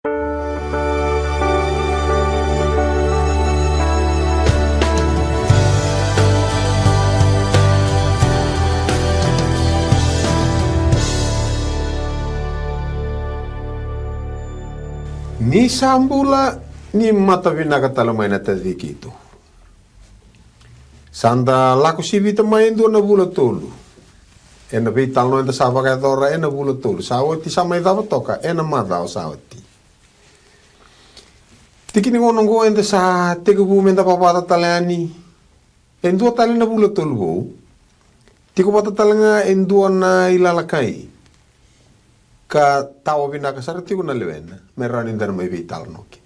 Ni sambula ni matavinaka talamaina tadikito. Sanda laku sivita maindu na bula tolu. Ena vitalno enda savaka dora ena bula tolu. Sawati sama idava toka ena madao sawati. Tikini ngonongo enda sa tegubu menda papata talani. Endua tali na bula tolu bo. Tiku pata talanga endua na ilalakai. Ka tawa vinaka saratiku na lewena. Merani ndana mai vital noki.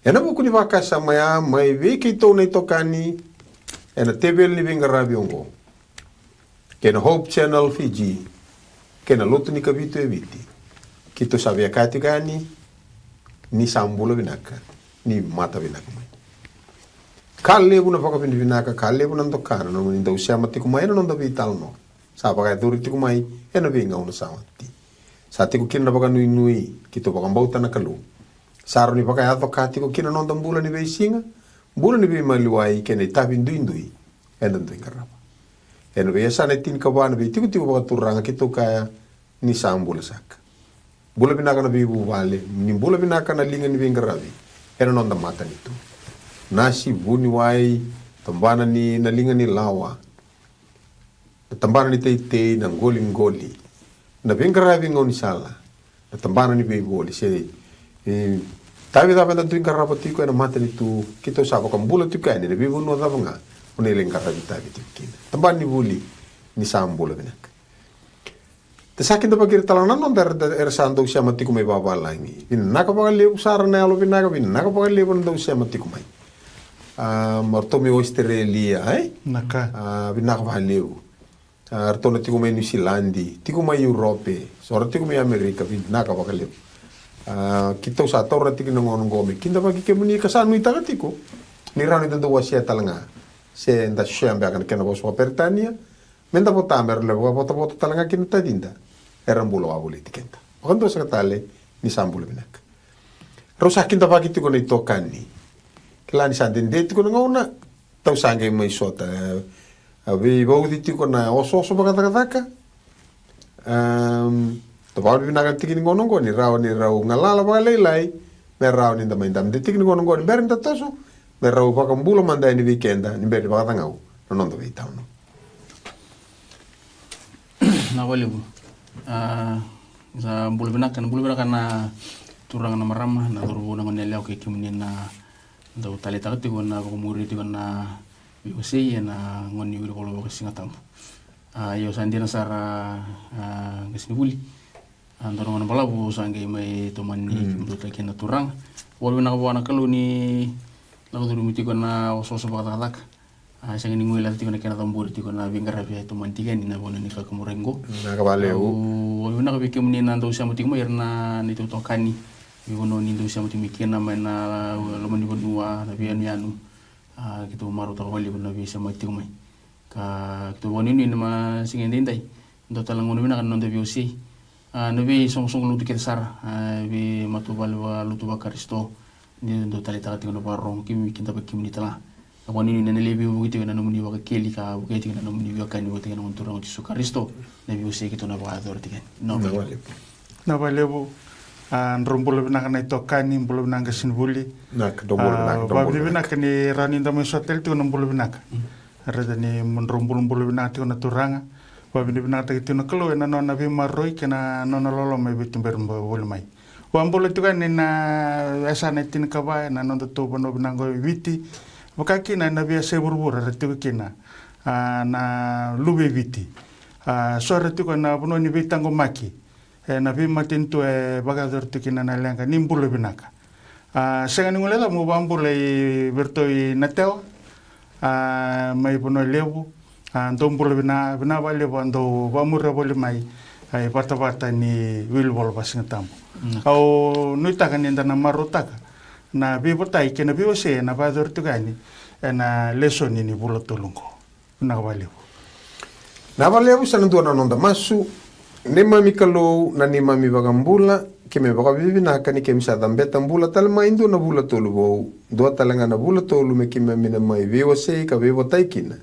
Ena buku ni vaka samaya mai viki to nei tokani. Ena tebel ni vinga rabiongo. Kena Hope Channel Fiji. Kena lotu ni kavitu eviti. Kito sabia kati gani. Ni sambula vinaka. Ni mata vinaka mai. Kalebu na vaka vinaka. Kalebu na tokana. No ninda usiama tiku mai. Ena nonda vital no. Sapa kaya duri tiku mai. Ena vinga una samati. Sa tiku kina baka nui nui, kito baka mbauta na kalu. Saro ni baka yato ka tiku kina nonda mbula ni beisinga, mbula ni bei maliwai kena itabi ndui, enda ndui karapa. Ena bei asana itin kawana bei tiku tiku baka turanga kito kaya ni sambula saka. Bula binaka na bei buvale, ni bula binaka na linga ni bei ngarabi, ena nonda mata nitu. Nasi buni wai, tambana ni na linga ni lawa, tambana ni teitei na ngoli. Na bengarabi ngoni sala na tambana ni beboli sei tavi da benda tuin karapa tiko na mata ni tu kito sabo kambula tu kan ni bebu no da banga one lengarabi tavi tikin tambani buli ni sambula benak te sakin da bagir talana non der sando siama tiko mai baba langi bin naka bagale usara na alo bin naka bagale bon do siama tiko mai marto mi Australia naka bin naka bagale artona tiku mai New Zealandi, tiku mai Europe, sora tiku mai Amerika, vinaka bakaleu. Kita usa torra tiku nongon ngome, kinda bagi kemuni kasanu itaka tiku. Ni rani tendo wasia talanga. Se nda shamba kan kena bos Britania, menda botamer le bota talanga kinta dinda. Erambulo abuli tikenta. Ondo sakatale ni sambule binak. Rosa kinda bagi tiku nei tokani. Klani sandende tiku ngona, tau sange mai sota. Awi bau tiko na oso baka taka. Tawal binaka tikin ngonongo ni rau ngalala baka leilai. Merau ni ndamai ndam tikin ngonongo ni berin tatoso. Merau baka mbulo mandai ni weekenda ni beri baka tangau. Nonondo beitau no. Na wale bu. Sa mbulo binaka na turang na marama na turbo na ngelao ke kimni na do talita tiko na kumuri tiko na Yosei na ngoni wili kolo baka singatam. Yo sandina sara ngasini buli. Andoro ngana balabu sangai mai tomani kimdota kena turang. Walu na kawana kalu ni nakuduru mitiko na ososo baka tak. Sangai ngui lati tiko na kena tamburi tiko na bingarabi toman tiga ni na bona ni kakamurengo. Na kabaleu. Walu na kabike muni na ndo siamu tiko mai na nito tokani. Yono ni ndo siamu timikena mai na lomani bodua na bianu. Kita umaru tak wali pun nabi sama itu mai. Kita wani ni nama singen dindai. Untuk talang wani nak nonton biosi. Nabi song lutu kita sar. Nabi matu balwa lutu bakaristo. Ni untuk tali tak tinggal barong kimi kita pakai muni telah. Wani ni nene lebi begitu kan namun diwak keli ka begitu kan namun diwak kan begitu kan untuk orang Yesus Kristo. Nabi biosi kita nak buat ador tikan. Nabi lebu. Rombolo binaka na ito kani mbolo binaka sinbuli babi binaka ni rani ndamo hotel tu mbolo binaka rada ni rombolo binaka tu na turanga babi binaka tu na kalo na nona bi maroi kena nona lolo mai bitum bermbo bol mai wambolo tu kan na asa na tin kaba na nona to bono binaka viti bakaki na nabi ase burbura tu kina na lube viti so tu kan na bono ni bitango maki na bi matin tu bagador tu kina na lenga nimbulu binaka senga ni ngulela mo bambule bertoi nateo mai bono lebu ndombulu bina bale bando bamura bole mai ai bata ni wilbol basingatam au nuita kan inda na marotaka na bi botai kena bi ose na bagador tu gani na lesoni ni bulo tolungo na balebu sanantua na nonda masu ne mami kalau na ni mami bagambula ke me baka vivi na kani ke misa dambeta mbula tal mai ndo na bula tolu bo do talanga na bula tolu me ke me mina mai vewa sei ka vewa taikina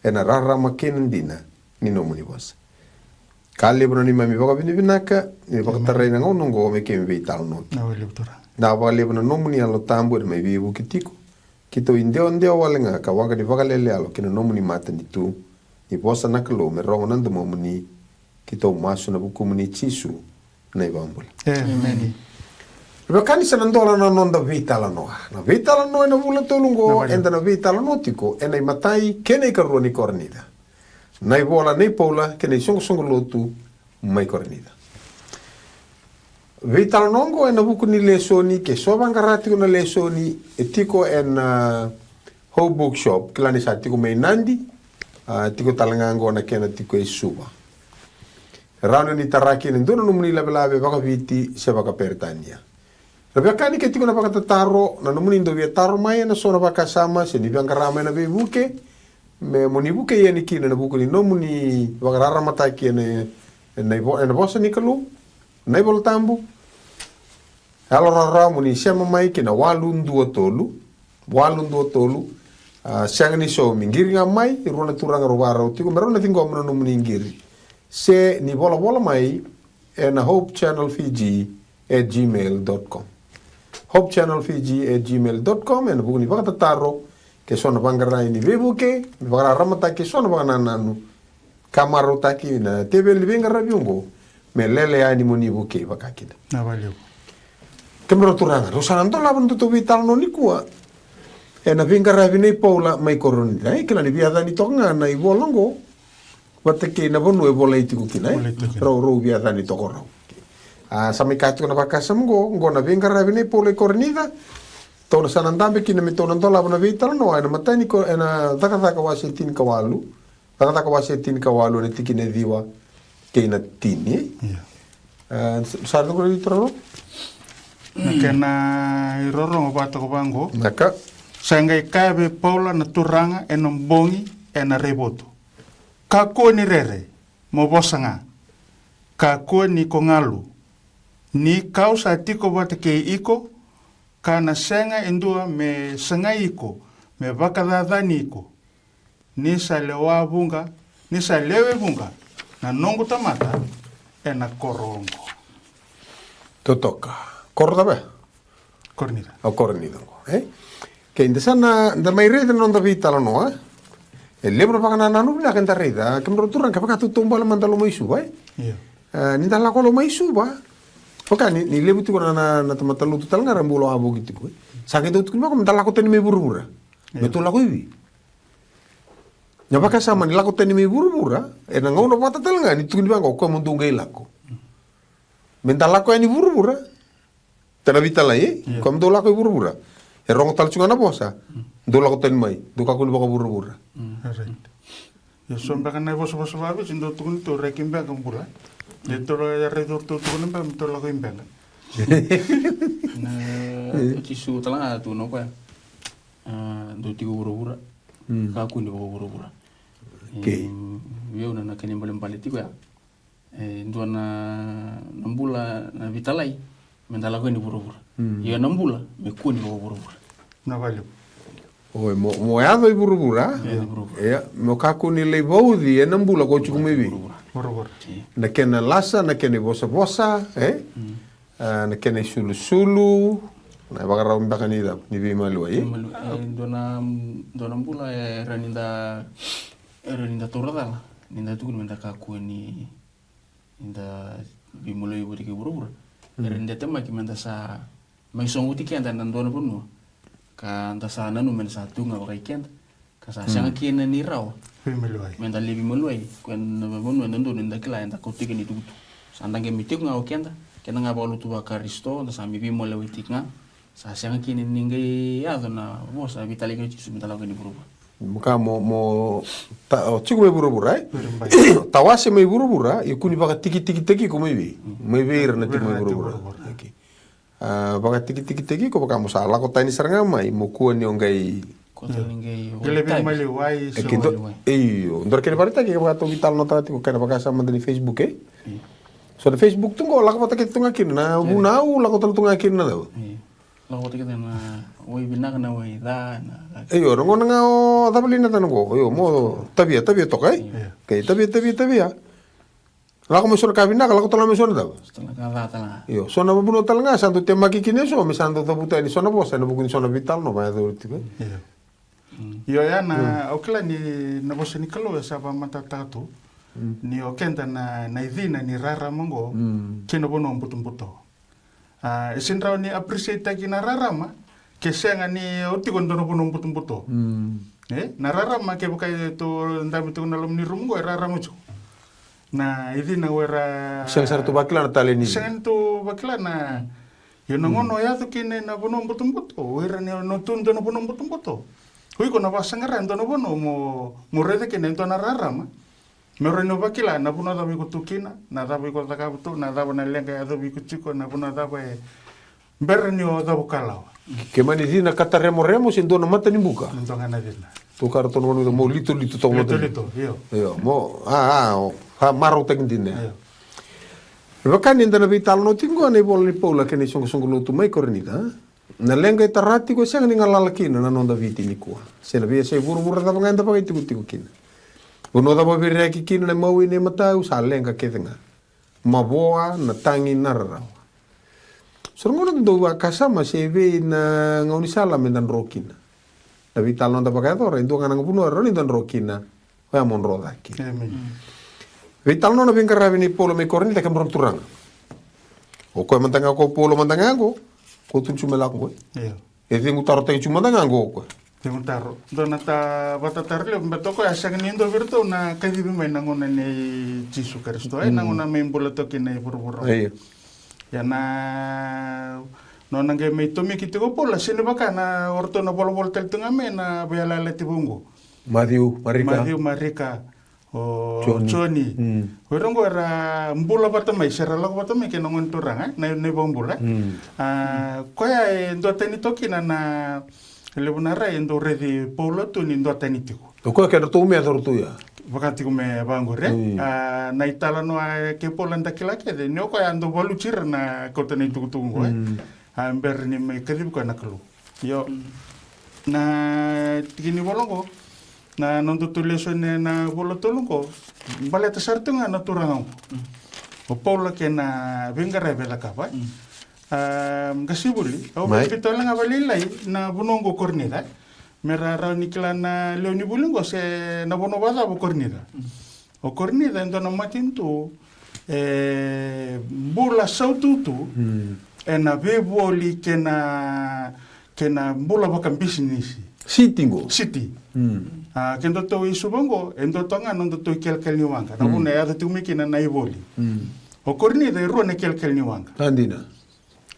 e na rara makena ndina ni no muni bosa kale bro ni mami baka vivi na ka ni baka tarai na ngono ngo me ke me veital no Na wale utura. na wale bro no muni alo tambu me vewu kitiko kito indeo walenga ka wanga di baka lele alo kina no muni mata ni tu ni bosa na kalo me rongo nando mo muni kito masu na buku muni chisu na ibambula. Amen. Iba kanisa nandola na nonda vitala noa. Na vitala noa na vula tolungo enda na vitala notiko ena i matai kene i karua ni kornida. Na i vola nei paula kene i songo lotu mai kornida. Vitala nongo ena buku ni lesoni ke sobangarati na lesoni etiko ena Hope Bookshop kila ni sa tiko mai nandi tiko talangango na kena tiko e suba. Rano ni taraki ni dono numuni labe baka viti se baka pertania. Rabi akani ke tiko na baka tataro na numuni ndo via taro mai na sona baka sama se ni bianga rama na buke me moni buke ye ni kina na buku ni numuni baka rara mata ki na bosa ni kalu na bol tambu. Halo rara muni sema mai ki na walundu tolu siang ni so mingiri ngamai rona turanga robara tiko merona tingo mona numuni ngiri. Se ni bola mai na hopechannelfiji@gmail.com hopechannelfiji@gmail.com en buku ni baka tataro ke sona bangarai ni vebuke ni baka ramata ke sona baka nananu kamaro taki na tebel venga rabiungo me lele ani moni buke baka kita Na wale. kemro turanga rosanan to laban to vital no nikua na venga rabine paula mai koroni dai kila ni biada ni tonga na ibolongo wate ke na bonu e bola itiku kina ro via dani to korro sa mi katu na vakasam go na venga ravine pole kornida to na sanandambe kina mi to na dola na vital no na matani ko na taka wasetin kawalu ne tikine diwa ke na tini sa no ko ditro Na kena iroro ngobata ko bango. naka Sangai kabe paula na turanga enombongi ena reboto. Kako ni rere, mo bosanga. Kako ni kongalu. Ni kau sa tiko bata ke iko, kana senga endua me senga iko, me bakadadani iko. Ni sa lewa bunga, ni sa lewe bunga, na nongo tamata, ena korongo. totoka korda ba Kornida. o kornida ke indesana da mai rede non da vital no e lebro pa kana nanu na kan tarida kemro turang ka pa tu tombala mandalo mai su Iya. ni dalla ko lo mai su ba oka ni lebu tu na tamatalu tu talanga rambulo abu gitu ko sakit tu kuma kom dalla ko teni me burubura betul la ko ibi nya baka sama ni la ko teni me burubura e na ngono pata talanga ni tu ni bango ko mun tungai lako mentala ko ni burubura tena vital ai kom do la ko burubura e rongo tal chunga na bosa do la ko teni mai do ka ko ni baka burubura Right. Ya somba kana boso babi sindo tukun to rekimba kambula. Ya to ya redor to tukun ba to la kimba. Na tisu talanga tu no kwa do tigo burubura ka kundi burubura Okay. Yo na kani mbale tiko ya ndo na nambula na vitalai mendala ko ni burubura yo nambula me kundi burubura Na vale. Oi, mo ado i burubura. Mo kaku ni le baudi e nambula ko chuku mevi. Borobor. Na kena lasa, na kena bosa, na kena sulu, na bagara mbaka ni da, ni vi malu ai. Dona mbula raninda toradala, ninda tukun menda kaku ni ninda bimulo ibu di burubura. Raninda tema ki menda sa mai songuti ki anda nandona bunu. Ka anda sa nanu men sa tunga bakai kenda. Ka sa sanga ki na ni raw. Pimeluai. Menda libi meluai kwen bunu nando ninda kila anda kotike ni tutu. Sandang ke mitik nga o kenda. Kena nga balu tuwa karisto na sa mibi mo lewi tiknga. Sa sanga ki ningai ado na bosa vitali ke chisu mitala ke ni burubura. Muka mo chiku me burubura ai. Tawase me burubura, i kuni baka tiki ko mevi. Mevi na tiku me burubura. Baka tiki ko baka mo sa la ko tani saranga mai mo ku ni ongai Kota ningai. Gele pimeluai. Iyo, ndor kene parita ke baka to vital nota ti ko kana baka sa mandani Facebook So the Facebook tu ko lako patakit tunga kin na bunau lako tal tunga kin na daw. Lako patakit na oi binak na oi da na. Ayo rongo nga o tabali na tan ko. Ayo mo tabia to kai. Kai tabia. Lako mo sur kabina lako tal mo sur daw. Setelah kata tala. Yo so na buno tal nga santo tema kikine so mi santo tabuta ni so na bosa na bugun so na vital no ba do tipo. Yo ya na okla ni na bosa ni kalo sa pa matatatu. Ni okenta na idina ni rara mongo kino bono mputumputo. Isindraw ni appreciate ki na rarama ke senga ni oti kon dono bono mputumputo. Na rarama ke bukai to ndami to nalom ni rumgo rarama chu. Na idina wera Seng tu bakila na tale ni. Seng tu bakila na yo ngono ya to kine na bono mputumputo. Wera ni no tundo no bono mputumputo. Hui ko na basangara ndo no bono mo rede ke nento na rarama. Mero no bakila na puno da biku tukina na da biku takabutu na da na lenga ya da biku chiko na puno da ba bernio da bukala. Ke mani dina kata remo sin dono mata ni buka. Ndo ngana dina. Tu karton wono mo lito to mo. Lito yo. Yo mo maro tak dine. Bakan inda na vital no tingo ne bol ni pola ke ni song no tu mai kornita. Na lenga tarati ko sang ni ngalalakina na nonda viti ni ko. Se na bia se buru da nganda pa itu kina. Uno da bobire ki kina mau ini mata usa lenga ketenga. Maboa na tangi narra. Sorngono do kasama se ve na ngoni sala mendan rokina. Da vital non da pagato re ndo ngana puno ro ni dan rokina. Wa mon roda ki. Amen. Vital non ben karavini polo me korni da kambron turanga. O ko mantanga ko polo mantanga ko tu chumela ko. Yo. E tengu taro te chumantanga ko. Taro. Dona ta batatarle betoko asang nindo virtu na kadibi mai nangona ni Jesu Kristo ai nangona membolo to kine buru-buru. Ai. Ya na no nange mai to mi kitiko pola sini bakana orto na bol tel tunga me na biala le tibungo. Matthew Marika o Johnny. Werongo era mbula batamai sera lago batamai ke nongon turanga na ne bombula. Koya ndo teni tokina na Lebunara endo redi Paula tu nindo atenitiku. Ko ke tu me tu ya. Wakati ko me bangore na itala no ke Paula ndakila ke de no ko ando voluchir na ko tenitu tungo amber ni me kedib ko naklu. Yo na tigini bolongo na nondo tuleson na bolotolongo baleta sartunga na turang. O Paula ke na vengare bela kapa. Gasibuli au hospital nga balilai na bunongo kornida merara nikla na leoni bulungo se na bono bada bo kornida o kornida ndo na matintu bula saututu na beboli kena bula bakam business city kendo to isubongo endo tonga ndo to kelkel ni wanga na buna ya tu mikina na iboli o kornida ro na kelkel ni wanga andina.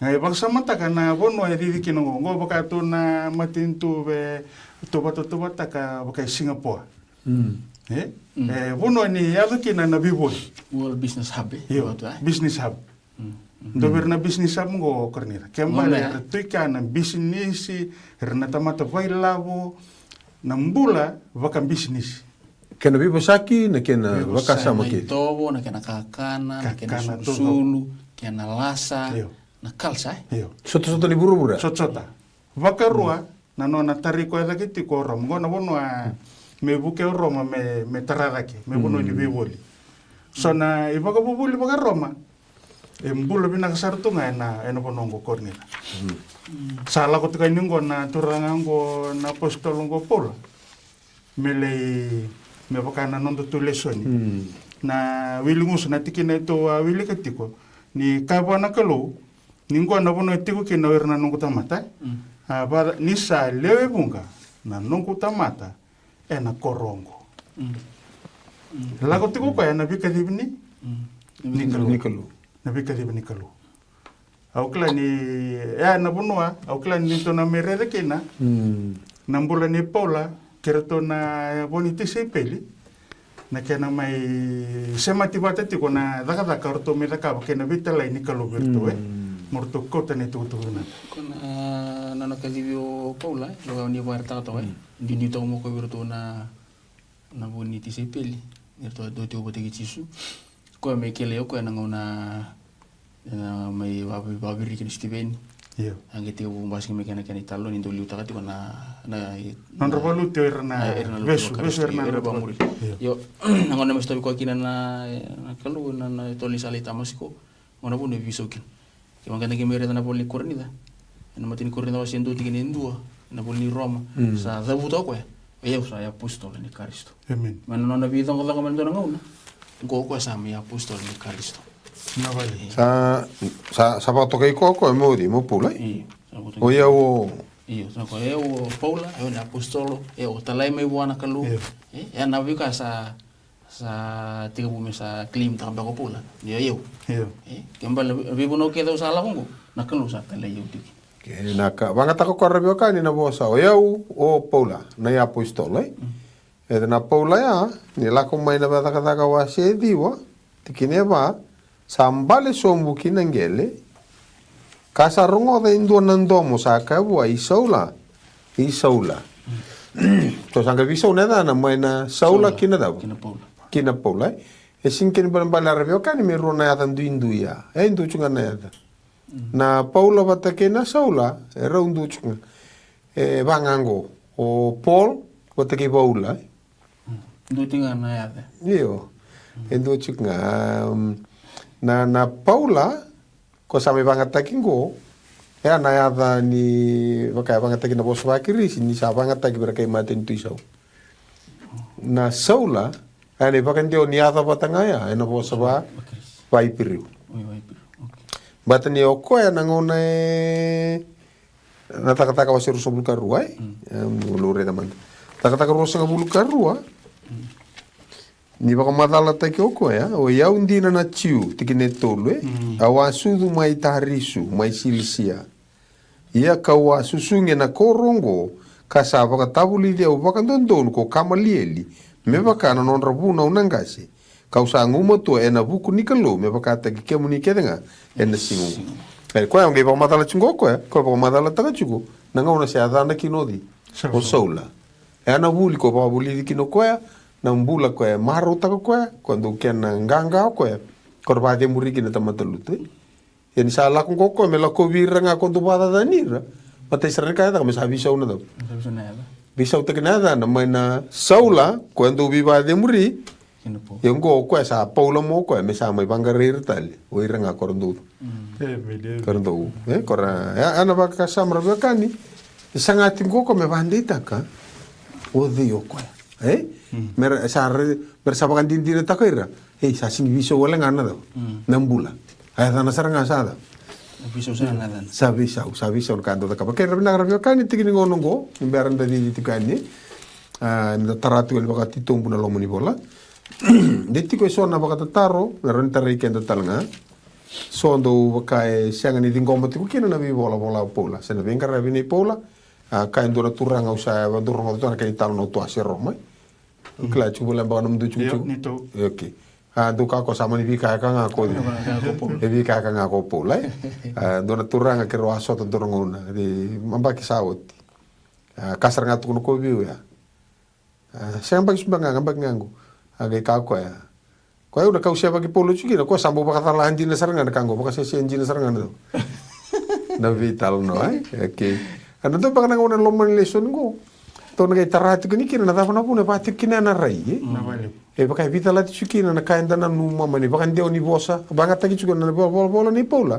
Ngai baksamata kana bono e didi kino ngo baka to na matintu be to bata ka baka Singapore. Bono ni yadu kina na bibol. World Business Hub. Business Hub. Do na business hub ngo kornira. Kembali tuika na business rena tamata vai lavo na mbula baka business. Kena bibosaki na kena baka sama ke. Tobo na kena kakana, na kena sulu, kena lasa. Na kalsa soto ni buru-buru sota vakarua na nona tariko eda kiti ko rom ngona bono me buke roma me tarada ke me bono ni beboli so na ibaka bubuli baka roma mbulo bina sartunga na bono ngo kornila sala ko tika ningo na turanga ngo na apostol ngo pol me baka na nondo tulesoni na wilingus na tikina ito wili ketiko ni kabana kalo ningo na bono etiku ke na werna nungu tamata ba nisa lewe bunga na nungu tamata na korongo lago tiku ko na bika dibni nikalu na bika dibni kalu aukla ni na bunwa aukla ni to na merede kena na mbula ni Paula kerto na boniti sepeli na kena mai semati batati ko na daga orto me daga kena bitala ni kalu virtu morto kota ne tu na kona na kalibio Paula lo ni warta to di to mo ko virtu na boniti sepeli erto do te obotegi chisu Koe me kele o koe nanga una mai wabiri kini Steven. Iya. Ang iti ko basing me kana talo ni doliu takati ko na Non robalu teo irna besu irna era bamuri. Yo ngona mas tabi ko kina na kalu na toli sali tamasiko. Ngona pun biso kin. Kaya maganda kimere na poli kornida. Na matin kornida was endo tigin endua. Na poli Roma. Sa dabuto ko eu sa apostolo ni Kristo. Amen. Mano na bidang ko lang man do ngauna. Go ko sa mi apostolo ni Kristo. Na vale. Sa pato ko mo di mo pula. O ia o Iyo, ko eu Paula, eu na apostolo, eu talai mai buana kalu. E na vika sa tiga bumi sa klim ta ba ko pula. Eu. Kembal vivo no queda usala kongo. Na kalu sa talai eu tiki. ke na ka banga ta ko rabio ka ni na bosa o ia o Paula na ia apostolo e na Paula ya ni la ko mai na ba ta ka wa se diwa tikine ba sambale sombu kinangele kasarungo de indo nandomo sa ka wa isaula to sanga viso na na mai na saula kina da kina Paula e sinkin ban bala rabio ka ni me rona ya tandu induia e indu chunga na ya na Paula batake na saula e raundu chunga e bangango o Paul batake Paula Ndu tinga na ya. Iyo indu chunga na Paula ko sa may bangatake ngo e na ya ni baka bangatake na bosa bakiri ni sa bangatake berkai maten tu isau na saula ani bakan dio ni ata batangaya e na bosa ba vaipiriu batani o koe nangona na taka wasiru so bulu karua lure naman taka ro sanga bulu karua ni baka madala take o koe o ia undina na tiu tikine tolu awa sudu mai tarisu mai silisia ia kawa susunge na korongo kasa baka tabuli dia o baka ndondon ko kamalieli me baka na non rabuna unangasi kausa nguma tu ena buku ni kalo me baka ta ke muni kedenga ena singu ko ang ge ba madala chingo ko ba madala ta chugo nanga una sia dana kinodi o soula ena buli ko ba buli kino ko na mbula ko maro ta ko quando kena nganga ko ba de muri kina tamatalutu en sala ko me la ko viranga ko tu bada danira pate sare ka ta me sabi sauna do bisa utak nada na mai na saula quando viva de muri yung go ko sa Paula mo ko me sa may bangarir tal o iranga korndo korndo kora ana ba ka samra ba kani sanga tingo ko me bandita ka o dio ko mer sa ba kan din ta kaira sa sing biso wala ngana do nambula ay na saranga sada biso sa ngadan sabi sa on kando ka ba kaya na rabio kani tigini ngono go imberan da di tikani na taratu el bakati tumbu na lomo ni bola Diti ko so na baka tataro na ron tarai kenda talanga so ndo baka sianga ni dingomba ti kina na bi bola pola se na venga rabi ni pola ka ndo na turanga usa ba ndo rongo tona kani talo no to ase roma kla chu bola ba nam du chu okay do ka ko sama ni bi ka nga ko e bi ka nga ko pola ndo na turanga ke ro aso to rongo na di mamba ki sawot kasar nga tu ko bi ya samba ki subanga ngamba ngangu age ka ko ya ko udah kau siapa ki polo chiki ko sambo baka tala anjina sarangan kango baka se anjina sarangan do na vital no okay ano to baka nang una lomon lesson go to na tarati ko ni kina na tafana puna pati kina na rai baka vital ati chiki na kaenda na numa mani baka ndio ni bosa baka taki chiki na bola ni pola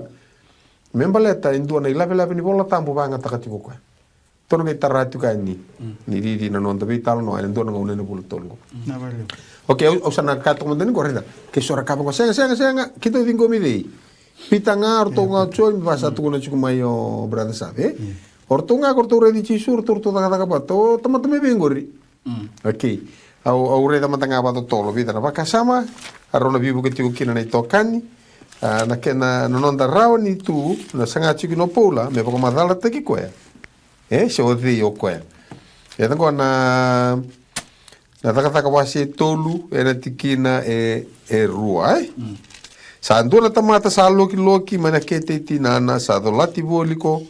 membaleta indu na ilabe ni bola tambo baka takati ko to na tarati ka ni di na non vital no ando na una na bulu tolgo na vale. Oke, usah nak kata kemudian koreda. Kesora kapang ko saya kita tinggal midi. Pitanga ortonga coy bahasa tu guna cukup mayo berada sabe. Ortonga kortura di cisur tur kata kapato teman-teman bengori. Oke. Au reda matanga apa tolo vida na bakasama arona bibu ketiku kina na itokani. Na kena nononda rawan itu na sanga chiki no pola me poko madala teki koya. So di okoya. Ya tango na taka wasi tolu ena tikina rua sa andona tamata sa loki mana kete tinana sa dolati boli ko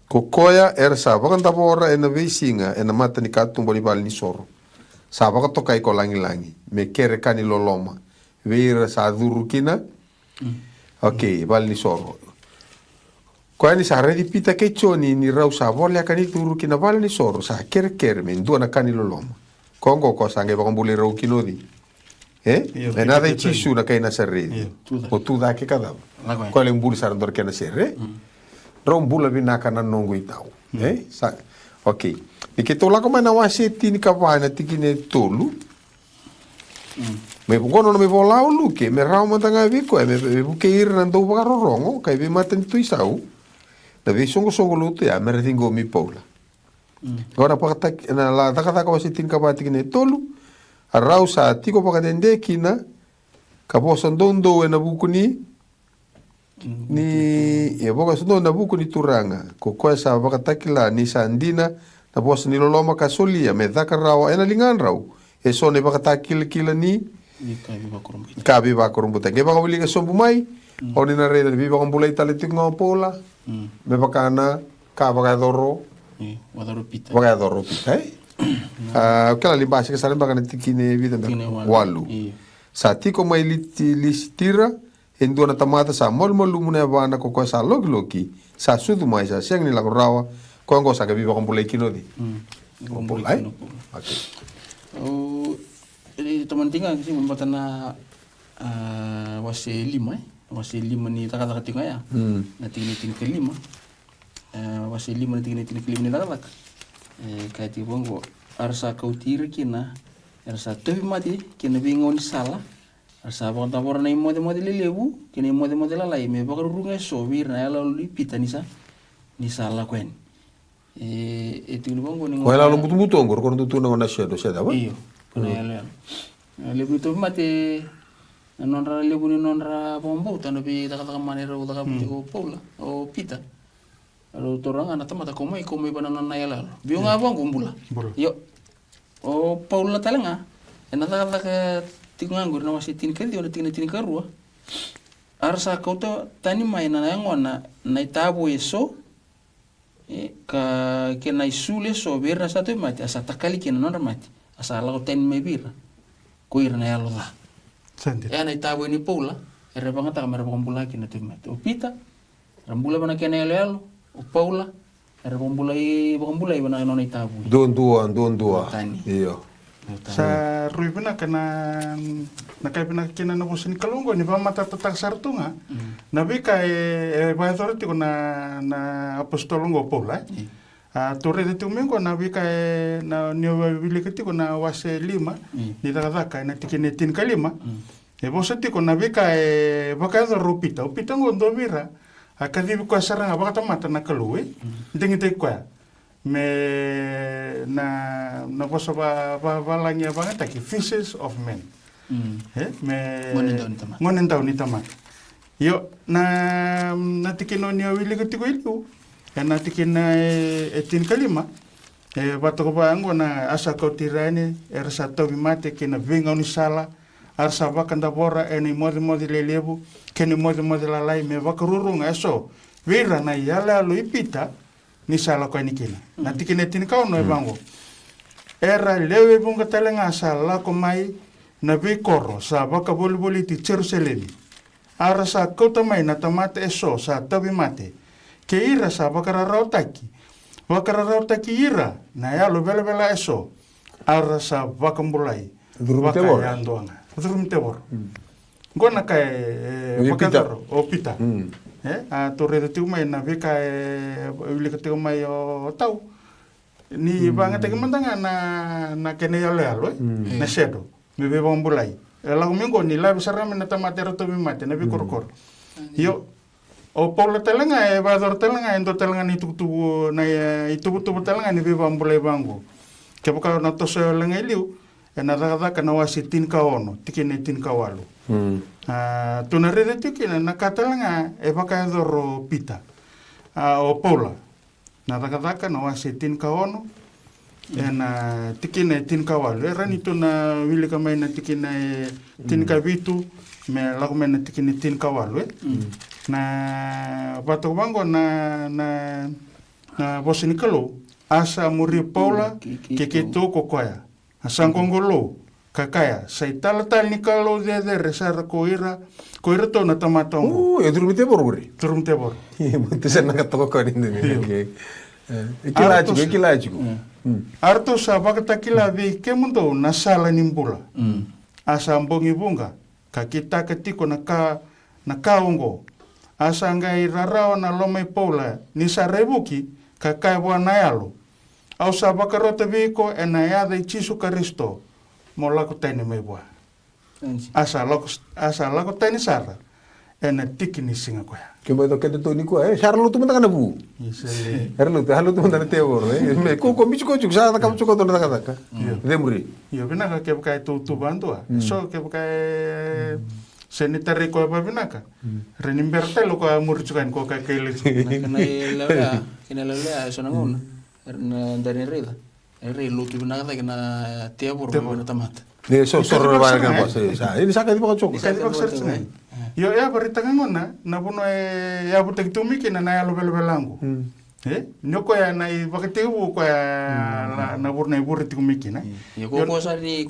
koya sa bakan tabora ena vesinga ena mata ni katung boli bal ni soro sa baka tokai ko langi me kere kani loloma veira sa duru kina okay val ni soro ko ani sa redi pita ke choni ni rau sa vole kani duru kina val ni soro sa kere me ndua na kani loloma kongo ko sange baka mbule rau kinodi e nada chisu na kai na serredi o tu da ke kada ko le mbuli sa ndor ke na serre rom bula vinaka na nongo itau sa okay e ke tola ko mana wase tini ka wana tikine tolu me ngono me vola o luke me rau matanga viko me buke ir na ndo baka rorongo kai vi maten tu isau na vi songo lute ya me retingo mi pola ora pakata na la taka wase tini ka tikine tolu a rau sa tiko paka dende kina ka posa ndondo na bukuni ni ya boka sondo na buku ni turanga ko sa baka takila ni sandina na posa ni loloma ka solia me dhaka rawa ena lingan rau e so ne baka takila ni ka biba korumbuta ke baka wili ka sombu mai o ni na reda biba kambulai tale tingo pola me baka na ka baka doro baka doro pita kala libasi ka sare baka na tikine vida walu sa tiko mai listira Hindu na tamata sa mol-mol muna bana ko sa log-loki sa sudu mai sa siyang nila ko rawa ko ang sa gabi ba kong bulay kinodi. Bulay? Okay. Teman tinggal kasi membata na wase lima ni taka tinga ya. Na tingin ke lima. Wase lima na tingin ke lima ni taka. Kaya tibong ko arsa kau tiri kina arsa tobi mati kina bingon salah. Asa bang tabor na imode lebu kini imode lalai me bakar runga so wir na ala li pita ni sala kwen itu lu bang ni wala lu butu ngor ko ndu na shedo ba iyo kuna ala lebu to mate nonra lebu ni nonra bombo tano bi taka manera udaka ko pola o pita alo toranga na tamata komai banana na ala biung abang gumbula yo o paula talenga enata tingangur na wasi tin kali ona tin karua arsa kau to tani mai na ngona na itabu eso ka ke na isule so berna satu mati asa takali ke na mati asa la ten me bira kuir na yalo la na itabu ni pula ere banga ta kamera pambula ke na tu mati o pita rambula bana ke na yalo o paula ere pambula bana na itabu don dua iyo sa ruibena kana nakay kina na busin kalunggo ni ba matatatag sartunga nabi kay baithor ti na apostolongo pola torre de tumengo nabi kay na niyo bili kiti ko na wase lima ni dagadaka na tikine tin kalima e bosati ko nabi kay baka do rupita upita ngondo bira akadibi ko saranga baka tamata na kaluwe dingite ko me na bosa ba langya banget taki fishes of men me ngonen tahu ni tamat yo na tikino ni wili ketiko itu na tikina etin kalima bato ko bango na asa ko tirani ersa tobi mate kina vinga ni sala arsa bakanda bora eni modi lelebu keni modi lalai me bakarurunga eso vira na yala lo ipita ni sala ko ni kina na tikine tin ka no bango era lewe bunga talenga sala ko mai na bi korro sa baka boli ti Jerusalem ara sa kota mai na tamate eso sa tabi mate ke ira sa bakara rautaki ira na ya lo bela eso ara sa bakambulai baka yandoanga durumte bor gona kai bakador o pita a torre de tumai na veka wili ke mai o tau ni banga te mandanga na kene ya lelo na shedo me be bombulai la mingo ni la bisarame na tamatero to mi mate na bi korkor yo o pola telenga e vador telenga endo telenga ni tubu na itu telenga ni be bombulai bango ke boka na to so lenga liu na daga kana wasi tin ka ono tikine tin ka walu tuna rede tikina na katalanga e baka doro pita o pola na daga kana wasi tin ka ono na tikine tin ka walu rani tuna wili ka mai na tikine tin ka bitu me lagu mai na tikine tin ka walu na bato bango na bosini kalo asa muri pola ke to kokoya Asangongolo, kakaya, sai talatal ni kalo de resara koira to na tamatongo. E turumite borguri. Turumte bor. Mutu sana katoko kari ndene. Ikilajiku. Arto sa bakatakila vi kemundo na sala nimbula. Asa mbongi bunga, kakita ketiko na kaongo. Asa ngai rarao na lomai pola ni sarebuki kakaya bwana yalo. Au sa bakarota viko na yada i Jesu Kristo mo lako tani mai bua. Asa lako tani sara na tikini singa koya. Kemo to kete to ni ko Charlo tu mata kana bu. Halo tu mata te oro me ko michu ko sa ta kam chu ko to na ka. Demuri. Yo bina ka ke kai tu bandua. So ke kai senitari ko ba bina ka. Renimberta lo ko amur chu kan ko kai kele. Kena lelea so nangona. Dari reda. Re lo tu bina ka na te bor na tamata. Ne so ba kan pas. Ini saka di ba chu. Yo ya berita ngona na puno ya butek tumiki na ya lo belangu. Nyoko ya na bakete bu ko ya na burna buriti kumiki na. Yo ko sari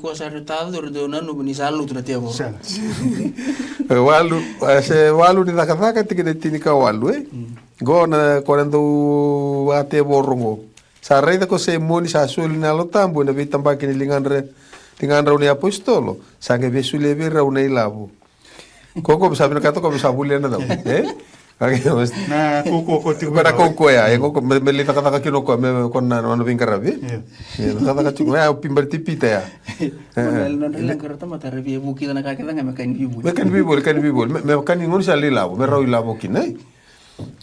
tado do nanu ni salu tu na te bo. Walu ni takataka tikene tinika walu Go na korando ate borongo. Sa rei ko se moni sa suli na lo tambo na vitamba kini lingandra ni apostolo. Sa ke vesule vera una ilavo. Koko sabi na kato ko sabuli na daw. Na koko tiku para koko ya koko melita kata kinoko me konna no vinkarabi. Kata kata ya pimberti pita ya. No lang karata mata revi buki na kakita nga mekan bibul. Mekan bibul. Me kan ngon sa lilabo, me raw ilabo kinai.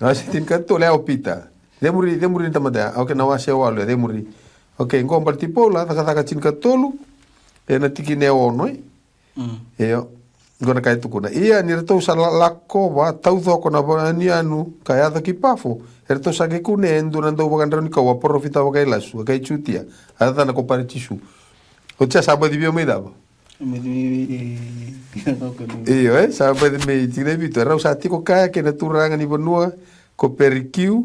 Asitin kato le opita. Demuri tamada. Okay na wase walo demuri. Okay ngom partipola kata chin katolu. Na tikine ono. Yo gona kai tukuna ia ni reto sa lako wa tau thoko na ni anu kai ata ki pafo reto sa ke kune endu na ndo bagandro ni kawa profita wa kai lasu kai chutia ata na kopare tisu o cha saba di bio me dava iyo saba di me tine vito era sa tiko kai ke na turanga ni bonua ko perikiu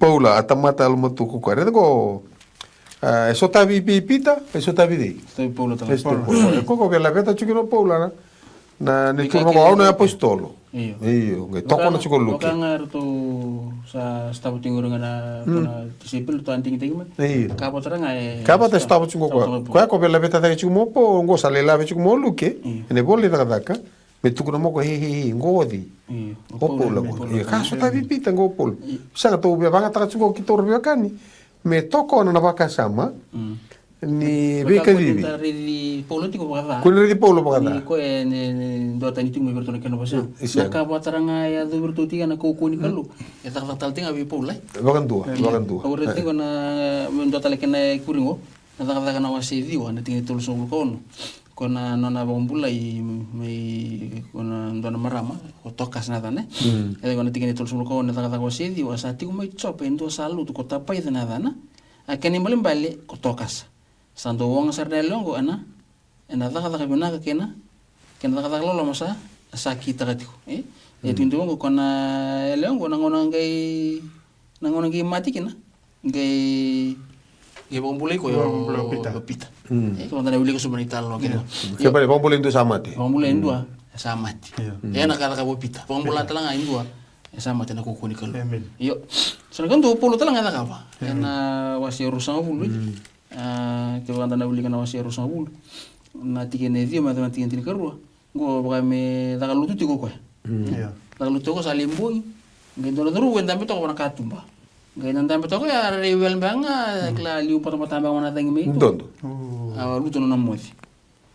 paula atamata al motu ko kare ko eso tavi pipita, eso tavi dei. Stai Paolo tala. Koko ke la veta chukino Paula na ni turno ko na apostolo. Iyo, ngai toko na chuko luki. Kanga to sa stavo tingoro na disciple to anting tingma. Kapo taranga Kapo ta stavo chuko ko. Ko ke la veta ta chuko po ngo sale la ve chuko luki. Ne bolle ta daka. Me tukuna mo ko he ngodi. O Paula ko. E kaso tavi pita ngo Paul. Sanga to be banga ta chuko ki torbe kani. Me toko na vaka sama ni beka vivi. Politiko baka. Kuna di polo baka. Ni ko do tani tingu berto na keno basa. Ka bataranga ya do berto tiga na ko ni kalu. Ya tak tal tinga bi pola. Bakan dua. Ore tingo na do tale kena kuringo. Na tak na wasi di wa na tinga tulu so ko. Kona nona bombula i mai kona dona marama o tokas na dane e kona tikene tol sulo ko na taka wasi di wasati ko mai chop endo salu to kota pai na dana a keni mbale ko tokas sando wong sarda longo ana ena taka bina ka kena taka lo masa saki takatiko e tinto ko kona longo nangona ngai mati kena ngai bombula ko yo pita ko ndana uli ko sumanita lo kena ke pare bombula ndo samati bombula samati ya na kala ka pita bombula talanga indua samati na ko kuni kalo yo sana kan do polo talanga ka ba na wasi rusan bulu ke ndana uli kana wasi rusan bulu na tikene dio ma na tikene karua go ba me daga lutu tiko ko daga lutu ko salimbo ngendo na duru wenda beto ko na katumba Gainan tambe toko ya rewel banga kla liu poto tamba wana tangi me. Ndondo. Luto no namodi.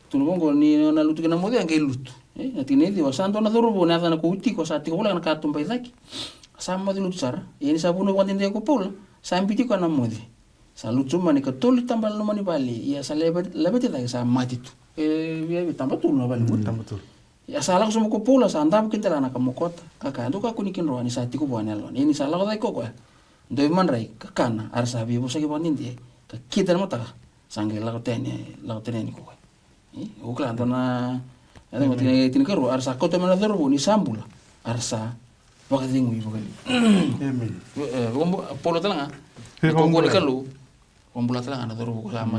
Tuno bongo ni na luto ke namodi ange luto. Na tinedi wa santo na duru bona na ko uti ko sa tiko wala na katumba izaki. Sama di luto sara. Ini sabuno kwa tinde ko pola. Sampiti ko namodi. Sa luto mani ka tolu tambal no mani bali. Ya sa lebete ta sa matitu. Ya tamba tu no bali. Tamba tu. Ya salah ko sumo ko pola sa andam kitela na kamokota. Kaka ndo ka kunikin ro ni sa tiko bona lo. Ini salah ko dai ko ko. Doi man rai kakana arsa bi bosa ke bonin dia ka kita na mata sange la tene ni ko o kla dona ada mo tin karo arsa ko te mana dorbo ni sambula arsa wakati ngui bokali polo talanga ko ni kalu pambula tala na doro ko sama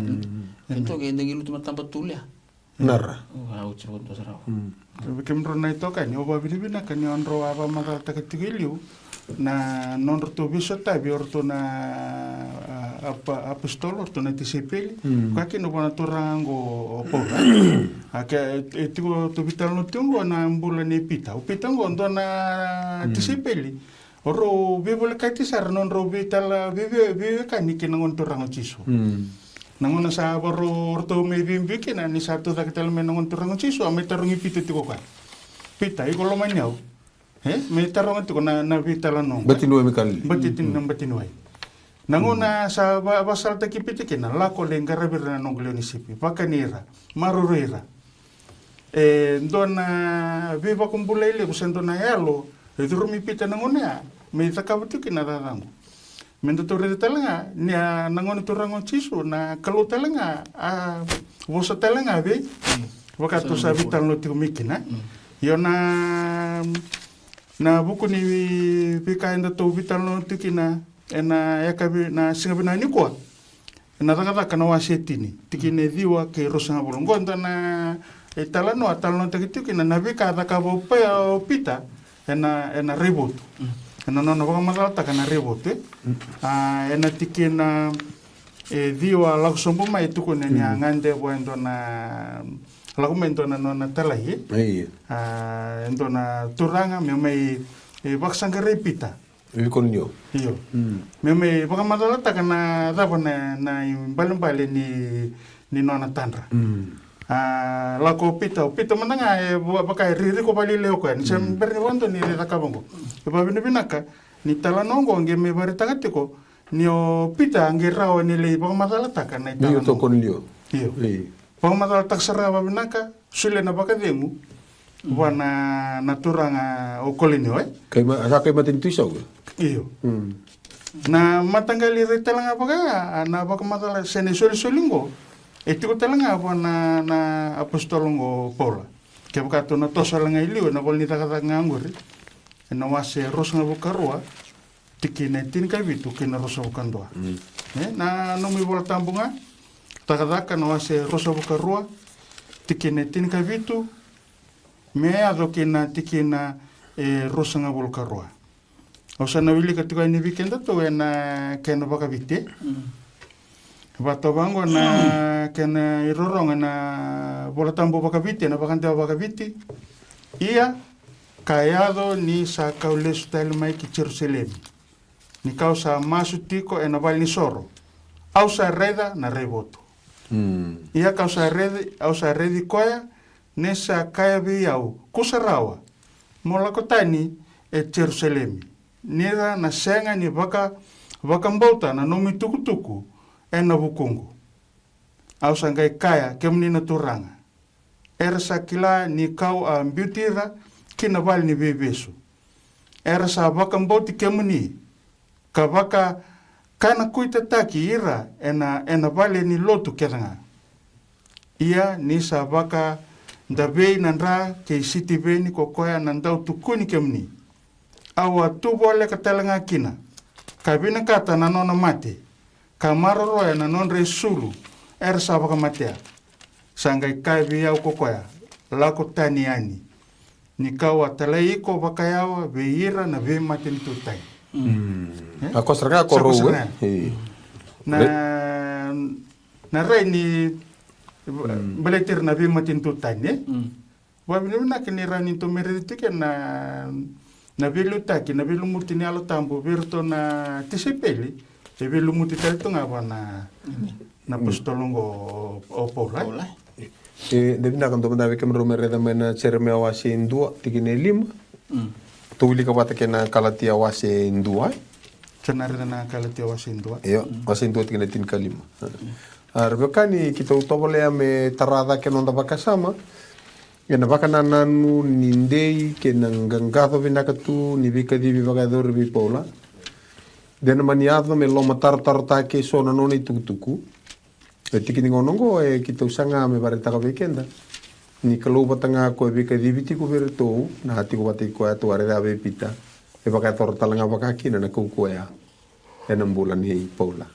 ento ke ndengi lu tuma tampa tulia Nara. au chiro to sarau Kemro na ito ka niyo babilibina ka niyo anro aba makatakatigilu na non to biso tabi orto na apostol orto na tisipili kwa kino bona turango opora ake etiko to vital no tungo na mbula ni pita upita ngo na tisipili oro bibole kati sar non ro vital vive kaniki ngon turango chiso nangona sa boro orto me bimbi kina ni satu dakital me ngon turango chiso ame tarungi pita tiko ka pita iko lo manyau me tarungi tiko na vital no Batinu mi kali. batitin nang batinuai nangona sa basal takipiti kina lako lenggara birna nongleo ni sipi pakanira marurira ndona viva kumbula ile busendona yalo edurumi pita nangona me takabutu kina rarango mendo torre talanga ni nangona turango chisu na kalau talanga vosa talanga be wakatu sa vital no tikumikina yona na buku ni pika enda to vital no tikina ena yakabi na singabina ni kwa na ragata kana wasetini tikine diwa ke rosanga bolongo na talano tikina na vika daka bo pita ena reboot ena no baka malata kana reboot ena tikina diwa laksombo mai tuko na ngande bo na lagumento na no na talahi na turanga me mai baksanga repita Vikonyo. iyo me baka malata kana dabana na balembale ni nona tandra lako pita mananga baka riri ko bali leo kan sem berni wando ni rakabongo ba binaka ni talanongo nge me bari tagatiko ni o pita nge rawo ni le baka malata kana Niyo to konyo. iyo baka malata sara ba binaka sule na baka demu wana naturanga o kolinio Kay matin tuisaw. iyo na matanggali retalanga baga na baka matala sene solingo etiko talanga apa na apostolongo pola ke baka to na tosalanga iliu na kolni takata nganguri na wase rosanga bukarua tikine tin ka bitu kina rosa bukandoa na no mi bola tambunga takata na wase rosa bukarua tikine tin ka bitu me ado kina tikina rosanga bukarua Osa na wili katika ini weekend to na kena baka vite. Bato bango na kena irorong na bola tambo baka vite na bakante baka vite. Ia kayado ni sa kaule style mai ki Jerusalem. Ni causa masutiko na bal ni soro. Ausa reda na reboto. Ia causa redi koya nesa kaya biau kusarawa. Mola kotani Jerusalem. Nira na senga ni baka mbauta na nomi tukutuku na bukungu. Au sangai kaya kemni na turanga. Ersa kila ni kau a mbutira kina bali ni bebesu. Ersa baka mbauti kemni ka baka kana kuita taki ira ena bali ni lotu keranga. Ia ni sa baka ndabei nandra ke siti beni kokoya nandau tukuni kemni. Awa tu boleh katelanga kina. Kabina kata na nona mate. Kamaro roya na non resulu. Ersa baka matea. Sangai kabi yau kokoya. Lako taniani. Ni kawa talai ko baka yawa beira na be matin tutai. Ako serga ko ro. Na rai ni beletir na be matin tutai ne. Wabini na kinirani to meritike na bilu taki na bilu muti ni alo tambo virto na tisipeli bilu muti talito nga ba na postolongo opola Devi na kan to na veke mro mereda mena cerme awase indua tikine lima to wili ka bata kena kalati awase indua cenare na kalati awase indua yo awase indua tikine tin kalima arbekani kita utobole ame tarada kenonda bakasama Kena baka nananu nindei kena ngangatho vinakatu ni vika divi baka dor vi pola. Dena maniado me lo matar ke so na noni tukutuku. Tikini ngonongo kita usanga me bareta ka weekenda. Ni kalau batanga ko vika divi tiku verto na hati ko bati ko atu are ave pita. Baka tor talanga baka kina na ku ko ya. Enam bulan hei pola.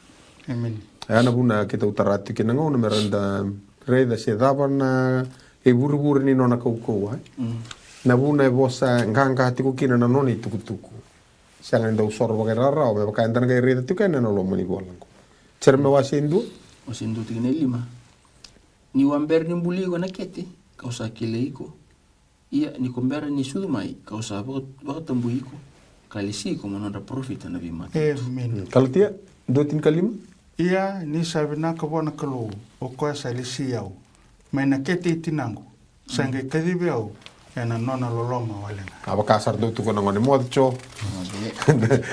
Amen. Ana buna kita utarati kina ngau na meranda reda se dava na e vuri ni nona kau ai. Na buna e bosa nganga tiku kina na noni tuku. Sanga nda usor bagai rara o baka ndana kai reda tuka na lo mani bolango. Cerme wasindu? Wasindu tikine 5. Ni wamber ni mbuli ko na kete kausa kile iko. Ia ni kombera ni sudu mai kausa baka tambu iko. Kalisi ko manonda profit na bima. Amen. Kalau tia 2 kalima? Ia ni sabi na ka bona kalo o ko sa lisi au. Mai na kete tinango. Sanga kadibe au. Ena nona loloma walenga. Apa kasar do tuko ngone mocho.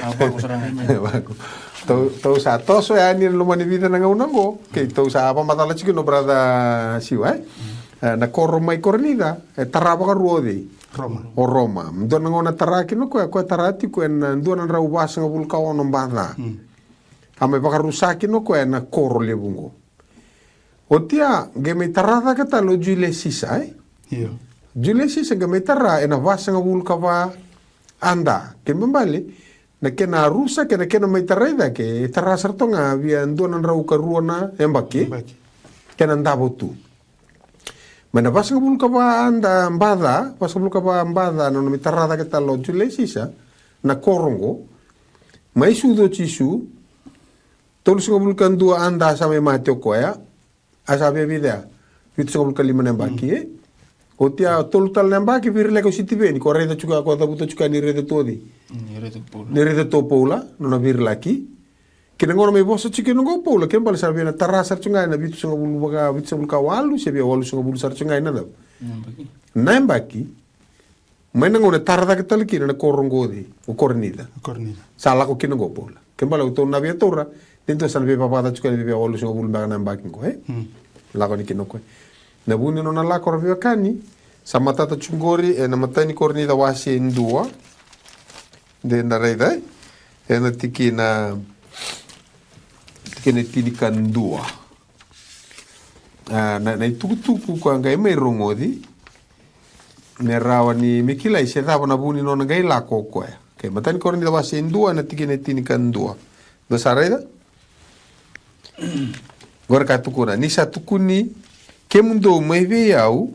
Apa ko sarang mai. Tau sa toso ya ni lo mani vida nanga unango. Ke tau sa apa matala chiki no brada siwa. Na korro mai kornida taraba ka ruode. Roma. O Roma. Mdona ngona taraki no ko tarati ko en ndona ra ubasa ngabul ka ono mbanda. Ame baka rusaki no ko na korro lebungo. Otia geme tarada ka talo jule sisa Iyo. Jule sisa geme tarra ena vasa ngabul ka va anda. Ke mbali na kena rusa kena mai tarada ke tarra sartonga via ndona ra ukaruona embaki. Kena ndabotu. Mana vasa ngabul ka va anda mbada, vasa ngabul ka va mbada no mi tarada ka talo jule sisa na korongo. Mai sudo chisu tolu ngabul kan dua anda sama mate koya asabe videa. Vitu ngabul kalima nembaki Otia tolu tal nembaki virle ko sitibeni ko reda chuka ko tabuto chuka ni reda todi. Ni reda to pola no na virlaki. Kina ngoro me bosa chiki no go pola ken bal sarbe na tarasa chunga na vitu ngabul baga vitu ngabul ka walu se bia walu ngabul sar chunga na da. Nembaki. Maina ngone tarada ke tal kina na korongo di o kornida. Kornida. Sala ko kina go pola. Ken bal to na bia tora dentro san bia papada chuka ni bia walu ngabul baga nembaki ko La ko ni kino ko. Na buni no na la korvio kani sa matata chungori na matani kornida wasi ndua de na reida na tikina tinikan dua na tuku ko ngai mai rongodi ne rawa ni mikila ise dava na buni no ngai la ko ko ke matani kornida wasi ndua na tikina tinikan dua do sa reida gora ka tukuna ni sa tukuni ke mundo mai veau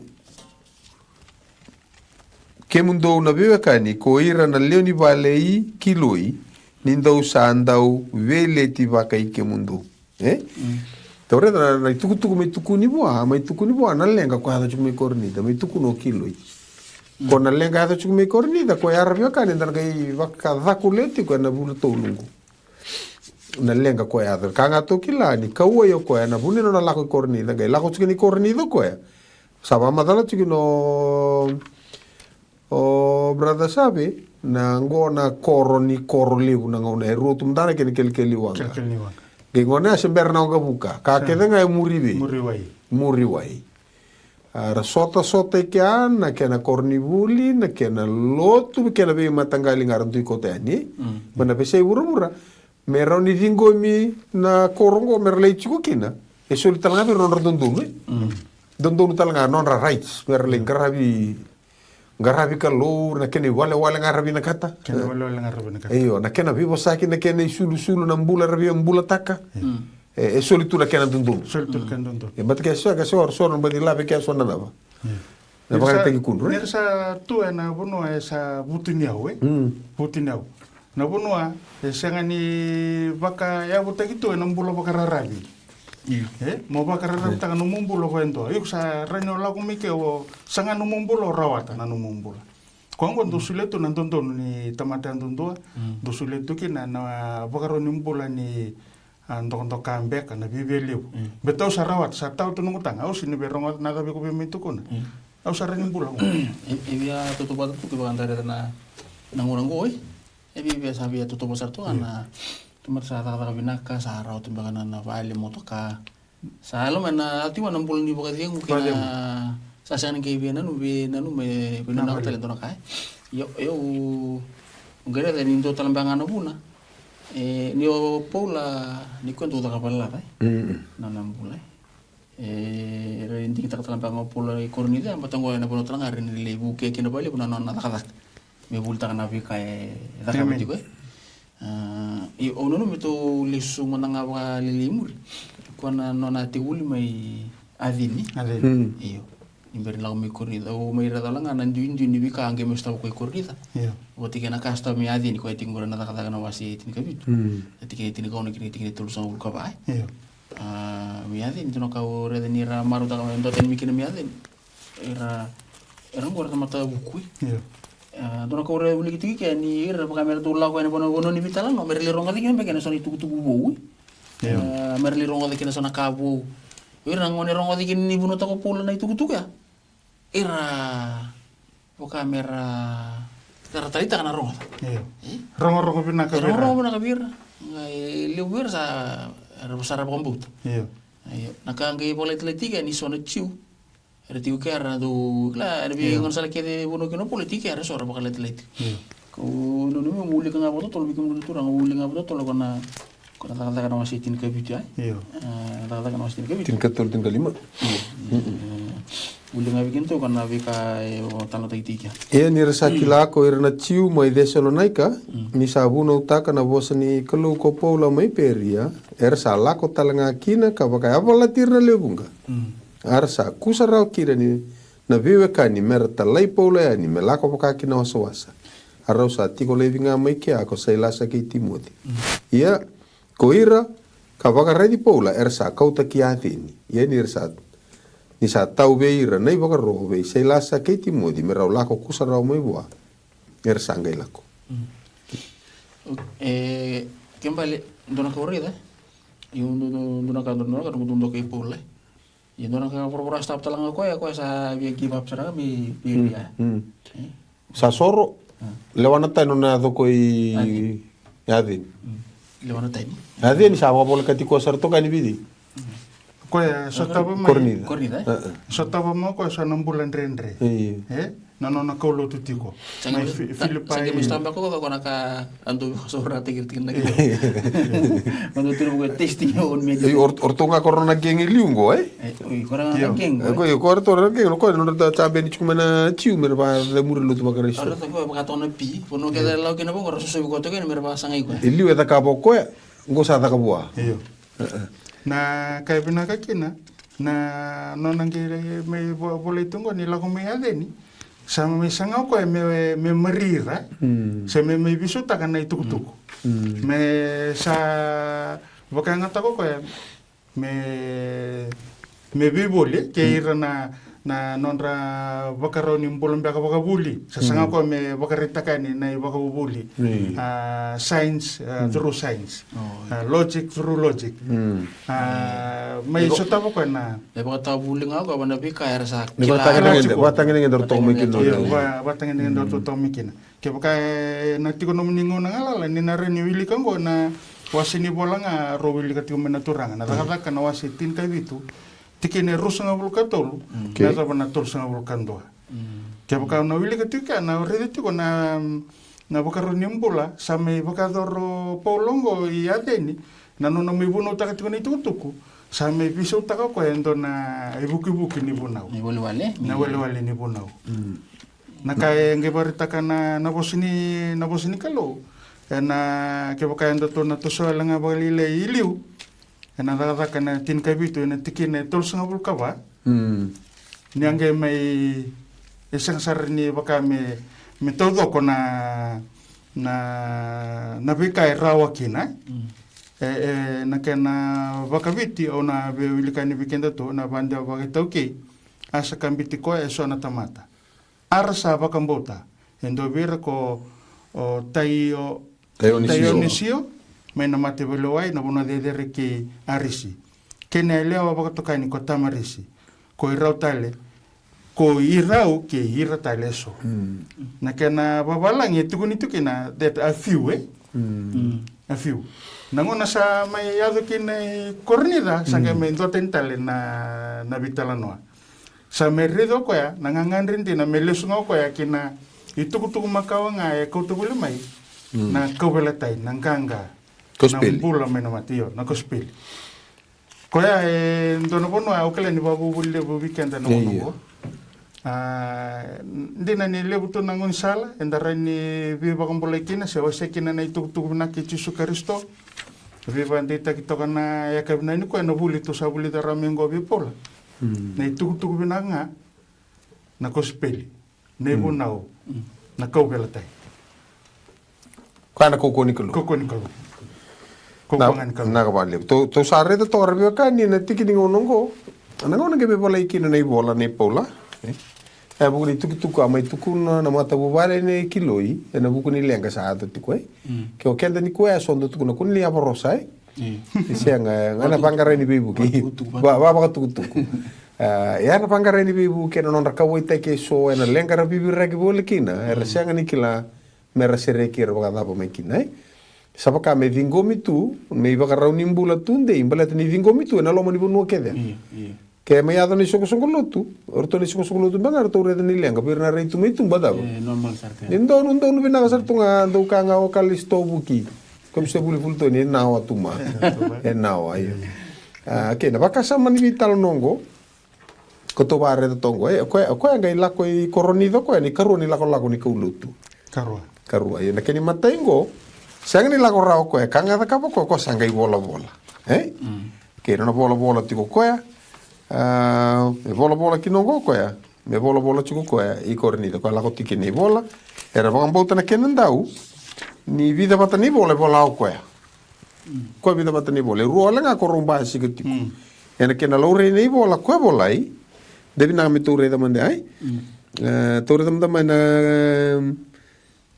ke mundo na vewa kani ko ira na leoni valei kiloi nindau sandau vele ti vakai ke mundo tore na tuku mai tuku ni boa na lenga ko hada chumi kornida mai tuku no kiloi ko na lenga hada chumi kornida ko ya vewa kani ndar kai vaka vakuleti ko na bulu tolungu na lenga ko ya kanga to kilani kaua yo ko na buni no la ko kornida gai la ko chini kornida ko ya saba madala chiki no o brada sabe na ngona koroni koroliu na ngona rotum dana ken kelkeli wanga ge ngona se berna nga buka ka keda nga muriwai ara sota kya na kena kornibuli na kena lotu kena be matangali ngarantu ko tani bana pese urumura Mera ni dingo mi na korongo mera lei chiku kina. E soli talanga mi non radondunu. Dondunu talanga non ra rights. Mera lei garabi kalau na kene wale ngarabi na kata. Kene wale ngarabi na kata. Eyo na kena vivo saki na kene sulu na mbula rabi mbula taka. E soli tu na kena dondunu. Soli tu kena dondunu. E bat ke so no badi labe ke so na dava. Na baka tegi kunru. Ner sa tu na bono sa butiniau butiniau. Na bunua sanga ni baka ya buta gitu na mbulo baka rarabi. Mo baka rarabi tanga no mumbulo ko ento. Yo sa ranyo la ko mike o sanga no mumbulo rawata na no mumbulo. Kongo ndo suleto na ndondo ni tamata ndondo do suleto ki na baka ro ni mbulo ni ndo kambeka na bibelio. Betau sa rawat sa tau tunung tanga o sini berongot na gabi ko bimitu ko na. Au sa ranyo mbulo. Ia tutup tu ke antara na nangurang ko Ebi biasa biasa tutup besar tu ana cuma saat binaka sarau timbangan na vale motoka salo mana ati wana mpul ni boka dia mungkin sasangan ke biana nu me binana talent na kai yo ngere da ni total timbangan buna ni o pola ni kwento ta kapala na nampula rinti kita timbangan pola kornida ambatango na bono tanga rin lebu ke kina bali buna na takata me bulta na vi kai da kamati ko Ono no mito lesu mananga wa lilimuri. Kona nona te uli mai adini. Iyo. Imberi lau mai korrida. O mai rada langa nanduindu ni wika ange mesta ko korrida. O tike na kasta mai adini ko itingura na takataka na wasi tini kabitu. Tike tini kauna kini tike tulusa ulu kabai. Mi adini tuno kau reda ni ra maru taka ndo teni mikina mi adini. Era ngora mata bukui. Tuno kau reda uli kitiki kia ni era pakamera tu lau ko ene bono ni vitala no merli ronga diki na pekena soni tuku bou. Merli ronga diki na sona kabu. Ira ngone ronga diki ni buno tako pula na tuku ya. Era pakamera tara tarita kana ronga. Ronga bina kabira. Ronga bina kabira. Ngai liuir sa era pambut. Nakangge bola atletika ni sona ciu. Era tiu kera do la era bi ngon sala kede buno kino politika era sora bakal atletik. Ko no no muli kanga boto tolo bikum turang muli nga boto tolo kona taka na wasitin ka bitu ai. Taka na wasitin ka bitu. Tin katul tin kalima. Muli nga bikin to kana bika talo taitika. Ni rasa kilako ira na ciu mai Thessalonica ni sabuno utaka na bosani kalu ko paula mai peria era sa lako talanga kina ka baka avola tirna lebunga. Arsa kusarau kira ni na viwe kani merta lai paula ya ni melako baka kina wasawasa. Arau sa tiko levinga mai ke ako sa ilasa ke Timothy. Ia ko ira ka baka ready paula era sa kauta ki atini. Ia ni rasa ni sa tau be ira nei baka roho be sa ilasa ke Timothy merau lako kusarau mai bua. Era sa ngai lako. Kembali dona ka orida. Yung dona ka dona ka paula. Yung dona ka pura stop talanga ko ya ko sa give up sara mi piria. Sa soro lewana tayo na doko i adin. Lewana tayo. Adin sa bola katiko sarto kani bidi. Ko ya sotaba mai Cornida. Sotaba mo ko sa nambulan rendre. Nano na kaulo tutiko. Mai Filipai. Sange mistamba ko naka ando sora tigir na. Mando tiro ko testing on me. Ortonga corona geng liungo Corona geng. Ko corona geng ko no da chambe ni chumana chiu mer ba le murlo tu bakaristo. Ora to ko katona pi, pono ke la ke na bo ro so ko to ke mer ba sangai ko. Liu eta ka bo ko ngo sa ta ka bua. Na kai bina ka kina na no nangire me boleh tungo ni la ko me adeni. Sama me sanga ko me merira. Se me bisu takana itukutuku. Me sa bakanga tako ko me bibole ke ira na nonra bakaroni mbolom baka bakabuli. Sa sanga ko me bakaritakani na bakabuli. Science through science. Logic through logic. May sota ko na. Le bakatabuli nga ko bana bika era sa Batangin ngin dortong mikin no. Batangin ngin dortong mikin. Ke baka natiko no mningo na ngala ni na reni wili kango na wasini bolanga rowili katiko menaturanga. Na takataka na wasitin kay bitu. Tikine rusa nga bulkatolu. Nasa bana torsa nga bulkandoa. Ke baka na wili katiko na rediti ko na bakaroni mbula sa may bakadoro paulongo i adeni na no may buno takatiko ni tutuku. Sa may piso taka ko endo na ibuki-buki ni bunaw. Ni wale-wale? Na wale-wale ni bunaw. Nakaya nga barita ka na nabosini kalo. Na kaya endo to na tuso lang nga balila iliw. Na nakaka na tinkabito na tikin na tol sa nga bulkaba. Niyangga may isang sar ni baka may todo ko na bikay rawa kina. Na kena bakabiti o na bilikani bikenda to na banda bakitau ke asa kambiti ko so na tamata arsa bakambota endo bir ko tayo nisio may namate belowai na bona de ki arisi kena leo bakatokani ko tamarisi ko irau tale ko irau ke ira tale so na kena babalang itu kina that a few a few nangona sa may yado kinay kornida sa may dotentale na bitalanoa sa merido ko ya nanganganrin din na melusngo ko ya kina itukutuk makawa nga kautubulo may na kaubelatay nang kanga Kospil. Nang bula may namatiyo na kospil ko ya dono pono okela ni babu bulle bu weekend na ko Ndina ni lebu to nangon sala endara ni viva kombolai kina se wase kina na itukutuku na ki Yesu Kristo viva ndita kitokana ya kabina ni ko na buli to sabuli dara mengo bipola na itukutuku binanga na kospeli nebo nao na kau belatai kana koko nikolo na ka bale to sare to arbe ka ni na tikini ngongo anango nge be bola ikina nei bola nei pola buku ni tuku ama tuku na mata bubale ne kiloi na buku ni lenga sa ato tikoi ke o kenda ni koe sondo tuku na kun li aborosai isianga ngana pangara ni bebu ki ba ka tuku ya na pangara ni bebu ke no ndaka woita ke so na lenga ra bibi ra ke bole kina era sianga ni kila mera sere ki ra ba da me kina sapa ka me vingo mitu me iba ka rauni mbula tunde imbala ni vingo mitu na lo mo ni bunu kede ke me ado ni sokolotu orto ni sokolotu bangar to rede ni lenga pirna reitu me tumba dabo normal sarte ndo bina ka sartunga ndo ka nga o kalisto buki kom se buli fulto ni na wa tuma na wa ayo ke na baka sama ni vital nongo ko to bare to tongo ko nga ila ko i koronido ko ni karu ni la ko ni kaulutu karua ye na ke ni matengo sang ni la ko rao ko kanga da kapo ko sanga i bola ke no bola tiko ko me bola kinongo koya me bola chuko koya i kornida ko la ko tikini bola era vang bota na kenan dau ni vida bata ni bola au koya ko vida bata ni bola ruola nga ko rumba sigetiku ena kena lore ni bola ko bolai debi na me tore da mande ai tore da mana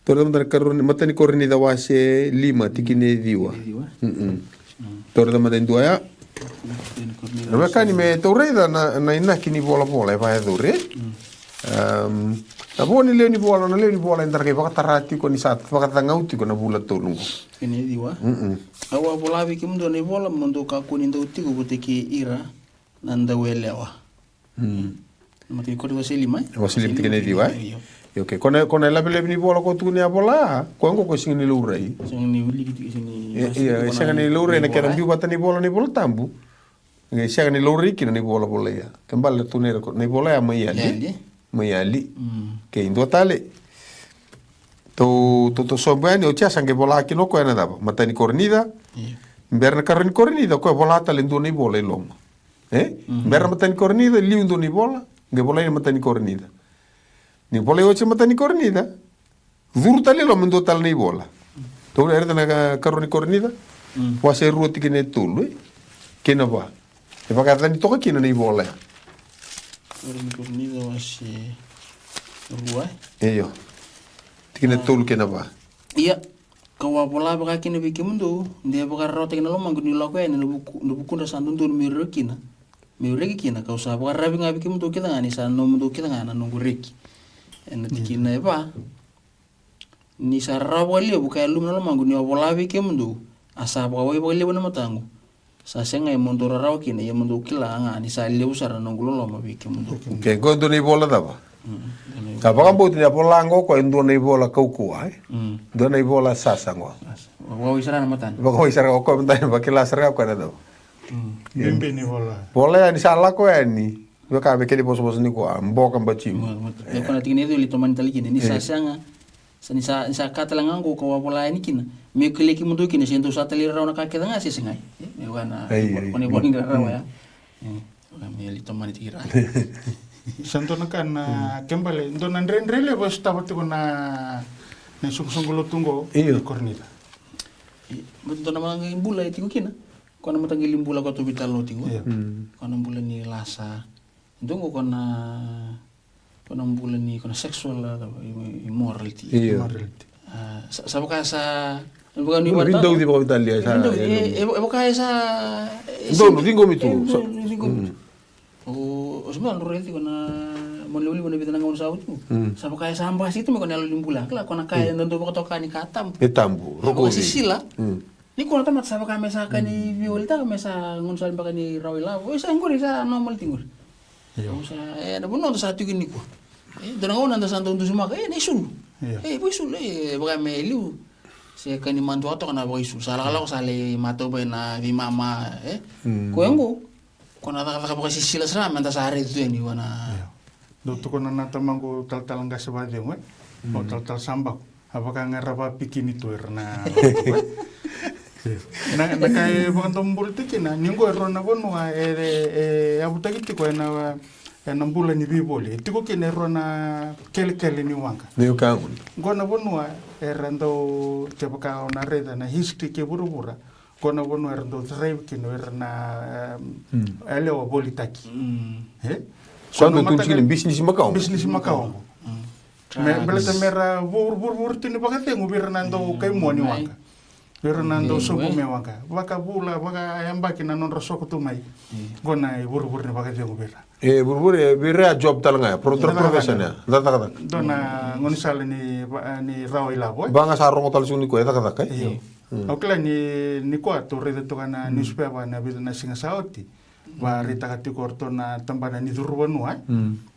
tore da karun mata ni kornida wase 5 tikini diwa tore da mande duaya no ka ni me tore da na ina kini bola vai dore na boni le ni bola ndar ke vakatarati ko ni sat vakatangauti ko na bula tolungu ini diwa awa bola bi kim do ni bola mondo ka ko ni ndo tiko boteki ira nanda welewa mati ko do wasili tikene diwa okay kona la bele ni bola ko tu ni bola ko ngo ko singni lurai singni uli sini singni lurai na kera biu batani bola tambu ngai siaga ni lori kina ni bola ya kembali tu ni bola ya mayali ke indo tale to sobani o tia sange bola kino ko ena daba matani kornida berna karni kornida ko bola tale ndo ni bola iloma berna matani kornida liu ndo ni bola nge bola ni matani kornida ni bola yo matani kornida vuru tale lo ndo tale ni bola to era na karni kornida wa se ruoti kine tulu kena ba e pakata ni toka kina ni bola orang kornida wasi ruai iyo tikine tulu kena ba iya kawa bola baka kina biki mundo dia baka rote kina lo mangu ni lo ko ene no buku nda sandu ndo mi reki kina ka usa baka rabi ngabi ki mundo kita ngani sa no mundo kita ngana no reki ene tikina e ba ni sa rawali buka lu no mangu ni bola biki mundo asa baka wai baka le na matangu sa senga mundo raw kina ya mundo kila ngani sa le usara no gulo lo mabiki mundo ke gondo ni bola daba ka baka mbo ni bola ngo ko ndo ni bola kauku ai do ni bola sasa ngo wa isara na matan baka isara ko mta baka la sara ko na do bimbe ni bola ya ni sala ko ni baka be keli boso ni ko mboka mbachi e kona tikine do li tomani tali kina ni sa senga ni sa katala ngango ko bola ni kina me kele ki mundo kina sento sa tali raw na ka keda ngasi sengai me wana kone boling raw ya me li tomani tira santo na kan kembali ndo na ndrele bos tabati ko na sunggulo tunggo kornida ndo na mga imbula iti ko kina ko na matangil imbula ko to bitalo tingo ko na imbula ni lasa ndongo ko na imbula ni ko na sexual immorality sa baka sa bukan ni warta window di baka Italia sa baka sa ndo dingo mitu o semua loreti ko na monluli mo na bitan ng sa utu sa baka sa ambas itu mo ko na limbula kala ko na kaya ndo baka to kani katam etambu roko sisila ni ko na tamat sa baka mesa kani violita mesa ngunsal baka ni rawila o sa ngori sa normal tingur sa na buno sa tigin ni ko donang ona nda santo ndu sumaka na isul isul baka me liu se kani mandu ato kana baka isul sala kala ko sale mato ba na vi mama ko yango ko na taka baka sisila sa manta sa hari itu ni wana do tukuna na tamango tal-tal nga sa badeng o tal-tal sambak apakah ngarapa pikin itu erna na kay bang tombol tikina ningo erona bonua abutagiti ko na nambula ni biboli tiko kene erona kele ni wanga ni ukangun gona bonua erando tepaka ona reda na history ke burubura gona bonua erando tribe kino erna elewa bolitaki Quando tu chile business macau. Business macau. Beleza mera bur tini bakate ngubir nando kay mo ni wanga. Bir nando subu me wanga. Baka bula baka ayambaki na non rasoko tumay. Gona bur ni bakate ngubir. Bur bira job talanga profession ya. Data. Dona ngoni sala ni raw ila boy. Banga sa rongo tal suni ko eta kay. Okla ni ko to rede to kana newspaper na bidana singa saoti. Ba rita kati korto na tambana ni durwanua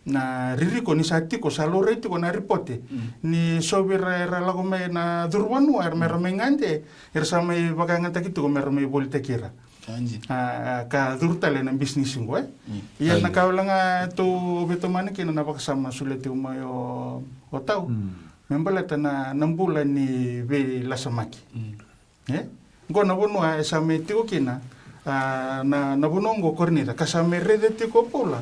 na ririko ni satiko salore tiko na ripote ni sobira era lago me na durwanua er mero mengante er sama baganga takito mero me bolite kira ka durtale na business ngo iya na kaulanga to beto mane kina na bakasama sulete umayo otau membalata na nambulan ni be lasamaki ngona bonua esame tiko kina na bonongo kornita kasame rede tiko pola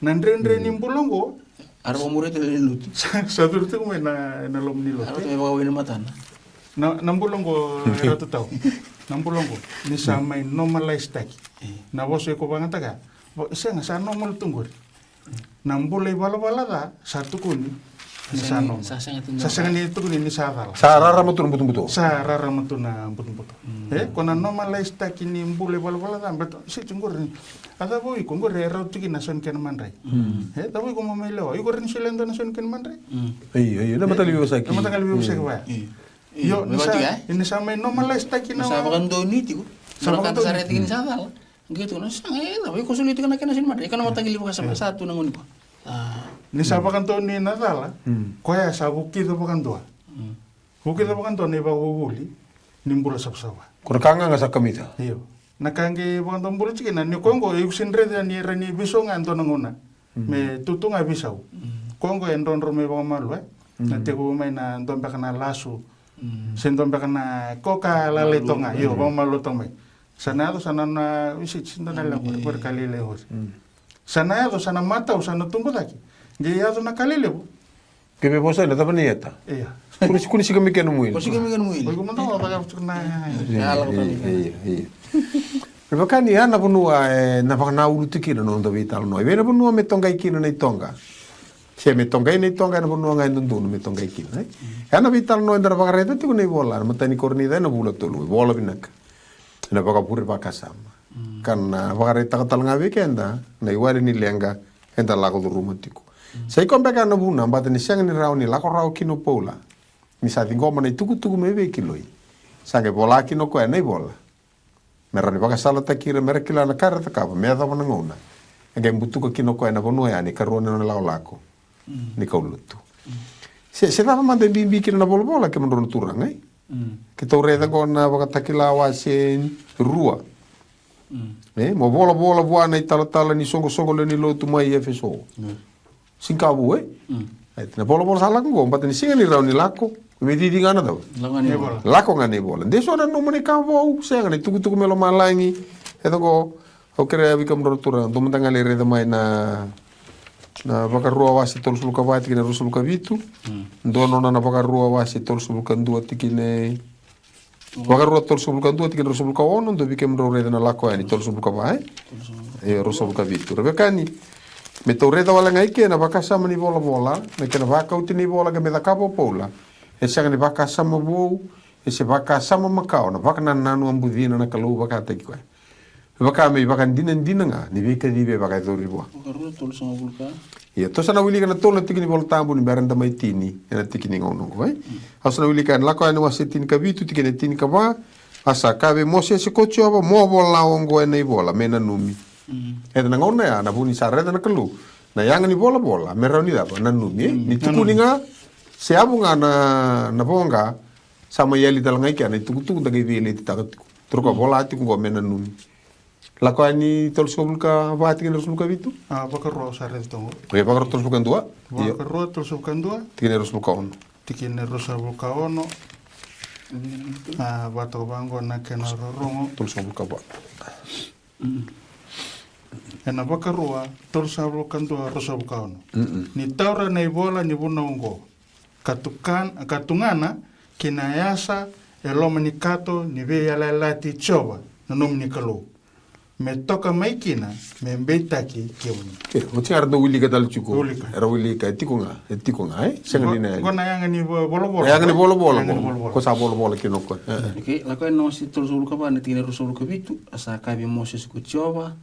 na ndrendre ni mbulongo arbo murete lut sadur tiko me na lom ni lot arbo te bawa wina matana na mbulongo ratu tau na mbulongo ni sama normalize taki na boso ko bangata ka senga sa normal tungur na mbulai bala da satu kuni Nisano. Sasang ni itu ni sadar. Sarara matun betul. Sarara matun na betul. Kona normalize ta kini mbule bala da betul. Si cunggur ni. Ada boy cunggur era tiki nason ken manrai. Tapi ko mamelo. Igor ni silendo nason ken manrai. Iya, na matali biasa ki. Na matali biasa ka ba. Yo, ini sama normalize ta kini. Sa bakan doni tiku. Sa bakan sare tiki ni sadar. Gitu na sang tapi ko sulit ka na kenasin manrai. Kana matagili ka sa satu nangon ko. Ni sabakan to ni nadala, koya sa bukido bakan doa. Bukido bakan doa ni ba wuli, ni mbula sapsawa. Kurkanga nga sa kamita. Iyo. Nakangi bakan to mbula chikina ni Kongo yusinre ni rani bisonga anto nanguna. Me tutunga bisau. Kongo endon rome ba malu Na tegu mai na ndombe kana lasu. Sen ndombe kana koka laletonga. Iyo ba malu tongme. Sana na wisi sinda na la berkali lehos. Sana sana mata sana tumbo daki. Dia na kalele bu. Que me posa na tapa nieta. Iya. Kuni siga mikeno muil. Kung sige migan mo Ko mo to baga na. Iya. Rebakani ana bunua na pakana ulu tikina no ndo vital no. Vena bunua me tonga ikina nei tonga. Se me tonga nei tonga na bunua ngai ndundu me tonga ikina. Ana vital no ndara pagareta tiku nei bola. Matani kornida na bula tolu. Bola binak. Na pakapuri pakasama. Karena pagareta katalanga weekenda na iwari ni lenga enda lago do rumatiku. Sai kompeka na buna mbata ni siang ni rao ni lako rao kino pola. Ni sa tingoma na tuku mebe kiloi. Sange bola kino ko nei bola. Merani baka sala takira merekila na kara takapa mea tapa na ngona. Ege mbutuka kino ko na bonua ya ni karuana na lao lako. Ni kaulutu. Se tapa manda bimbi kina na bola ke menrono turang ai. Ke tau reda kona baka takila wasen rua. Mo bola buana i tala ni songo le ni lotu mai efeso. Singkabu na bola sala ko mbata ni singa ni rau ni lako. Me di ngana daw. Lako ngane bola. Deso na no mane kavo senga ni tuku melo malangi. Eto ko o kere abi kam rotura do mantanga le reda mai na baka rua wasi tol suluka vati kina rusuluka vitu. Ndono na baka rua wasi tol suluka ndua tikine Baka rua tol suluka ndua tikine rusuluka ono ndo bikem ro reda na lako ani tol suluka vai. Rusuluka vitu. Rebekani me tau reda wala ngai ke na baka sama ni bola na ke na baka uti ni bola ke me da kapo pola. E sanga ni baka sama vou, e se baka sama makao, na baka na nanu ambudina na kalau baka teki koe. Baka me baka dina nga, ni vika dibe baka tori boa. Baka rua tolu sama bulka. Iya, to sana wili kana tolu tiki ni bola tambu ni beranda mai tini, ena tiki ni ngono koe. Hausa na wili kana lako ena wase tini ka vitu, tiki ni tini ka ba, asa kabe mose se kocho aba, mo bola ongo ena i bola, mena numi. Eta na ngono ya, na buni sareta na kalu. Na yanga ni bola, merau ni dapa, na numi, ni tuku ni nga, se abu nga na bonga sama yeli dalang ai kana tuku dagai vele ti takatiku. Troka bola ati ko mena numi. Lakani tol sobulka vati kene sobulka vitu. Bakarua sa retongo. Oke pakar tol sobulka dua. Bakarua tol sobulkan dua. Tikene sobulka ono. Tikene sobulka ono. Bato bango na kena rongo. Tol sobulka ba. Ena bakarua tol sobulkan dua sobulka ono. Ni taura na ibola ni buna ungo. Katungana kina yasa eloma ni kato ni be yala lati choba na nom ni kalu. Me toka maikina me mbetaki kiuni. Mesti ada wili kadal cukup. Ada wili ka tikunga senga ni na. Gona yang ni bolo-bolo. Yang ni bolo-bolo. Ko sa bolo-bolo kino ko. Okay, lako no si tol sulu ka ba na tingin sulu ka bitu asa ka bi mo si kuchoba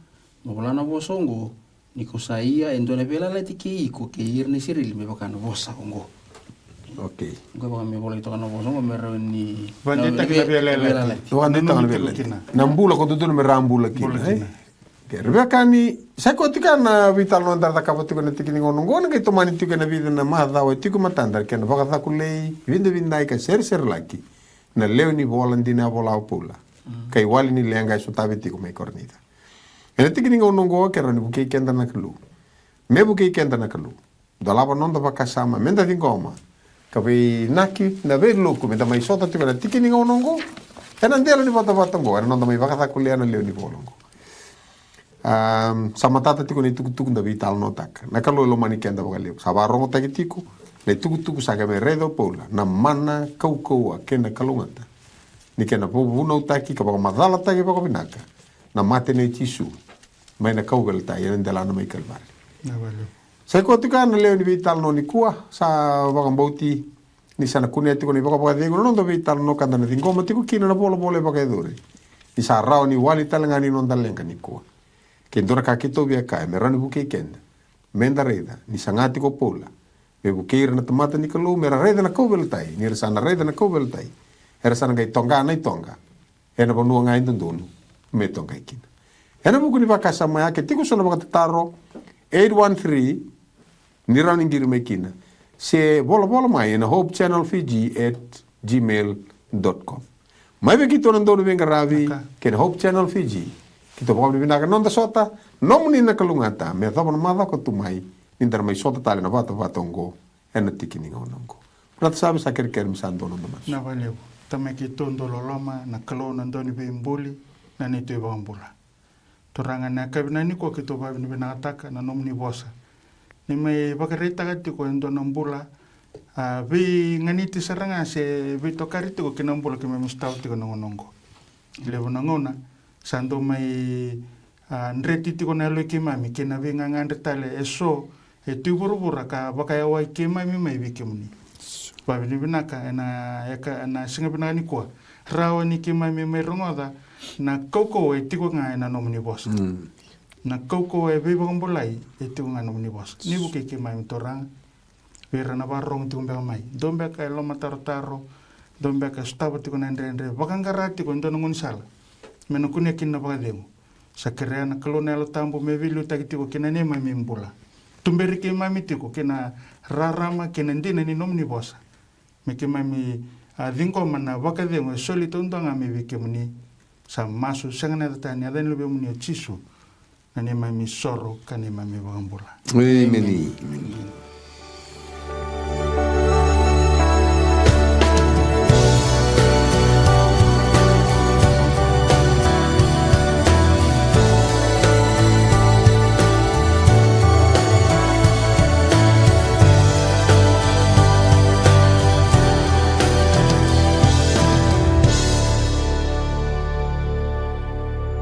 mo wala na bosongo ni ko sa iya endo na bela la tiki ko ke ir ni siril me baka na bosa ongo. Okay. Ko ba me bola ito ka na bosongo me ra ni. Bandita ka bela la. Wanda tangan bela. Nambula ko tutu me rambula kina. Rebeka ni sa ko tika na vital no andar ka patu na tikini ngono ngono ke to mani tika na vida na madha wa tiku matandar ke na baka ta kulei vinda ka ser laki na leo ni bola ndina bola pula kai wali ni lenga so tavi tiku mai kornita ene tikini ngono ngo ke ro ni buke kenda na klu me buke kenda na klu dalaba non da baka sama menda tingoma ka be naki na be loko me da mai sota tika na tikini ngono ngo ena ndelo ni bata ngo ena non da mai baka ta kulei na leo ni bola ngo sama tata tiko ni tuku da vital no tak na kalo lo mani kenda bakali sabarongo taki tiko le tuku saga me redo pola na mana kau kena kalungata ni kena po uno taki ka baka madala taki baka binaka na mate ne tisu mai na kau gal tai en dela na mai kalbar Na vale. sai ko tika na leo ni vital no ni kua sa baka mbauti ni sana kunia tiko ni baka digo no do vital no kanda na tingoma tiko kina na bolo baka dore ni sa rao ni wali talanga ni non dalenga ni kua ke ndora ka kito via ka me rani buke kenda menda reda ni sangati ko pola me buke na tomata ni kalu me reda na kobel tai ni sana reda na kobel tai era sana ngai tonga na tonga ena bonu ngai ndonu me tonga kina ena buku ni baka sama ya ke tiko sona baka taro 813 ni rani ngir me kina se bolo mai na hopechannelfiji@gmail.com mai be kito ndonu venga ravi ke Hope Channel Fiji kita pokok di binakan nonda sota nomuni na kalungata me thabo na madha ko tumai nindar mai sota tali na bata ongo ena tikini ngonongo prat sabe sa ker misando no mas Na vale. Tame ki tondo loloma na kalo na ndoni be mbuli na ni te bambula. Toranga na kabina ni ko ki to ba ni bina ataka na nomni bosa. Ni mai bakarita ka ti ko ndo na mbula be ngani ti saranga se be to kariti ko kinambula ki me mustau ti ko ngonongo. Levo na ngona sando mai nreti tiko na lo ke mami ke na venga ngandre tale eso e tu burubura ka baka ya wai ke mami mai bike muni ba bini binaka na singa binani kwa rawa ni ke mami mai rongoda na koko e tiko nga na nomni boss na koko e be bombolai e tiko nga nomni boss ni buke ke mami torang vera na barong tiko mai dombe ka lo mataro dombe ka staba tiko na ndre baka ngarati ko ndo ngun sala mena kunia kina bagadengo sakarea na kalona lo tambo me vilu tagitiko kina ne mami mbula tumberi ke mami tiko kina rarama kina ndina ni nomni bosa me ke mami dingo mana bagadengo solito ndanga me vike muni sa masu sangana tani adan lobe muni chisu na ne mami soro kane mami bagambula amen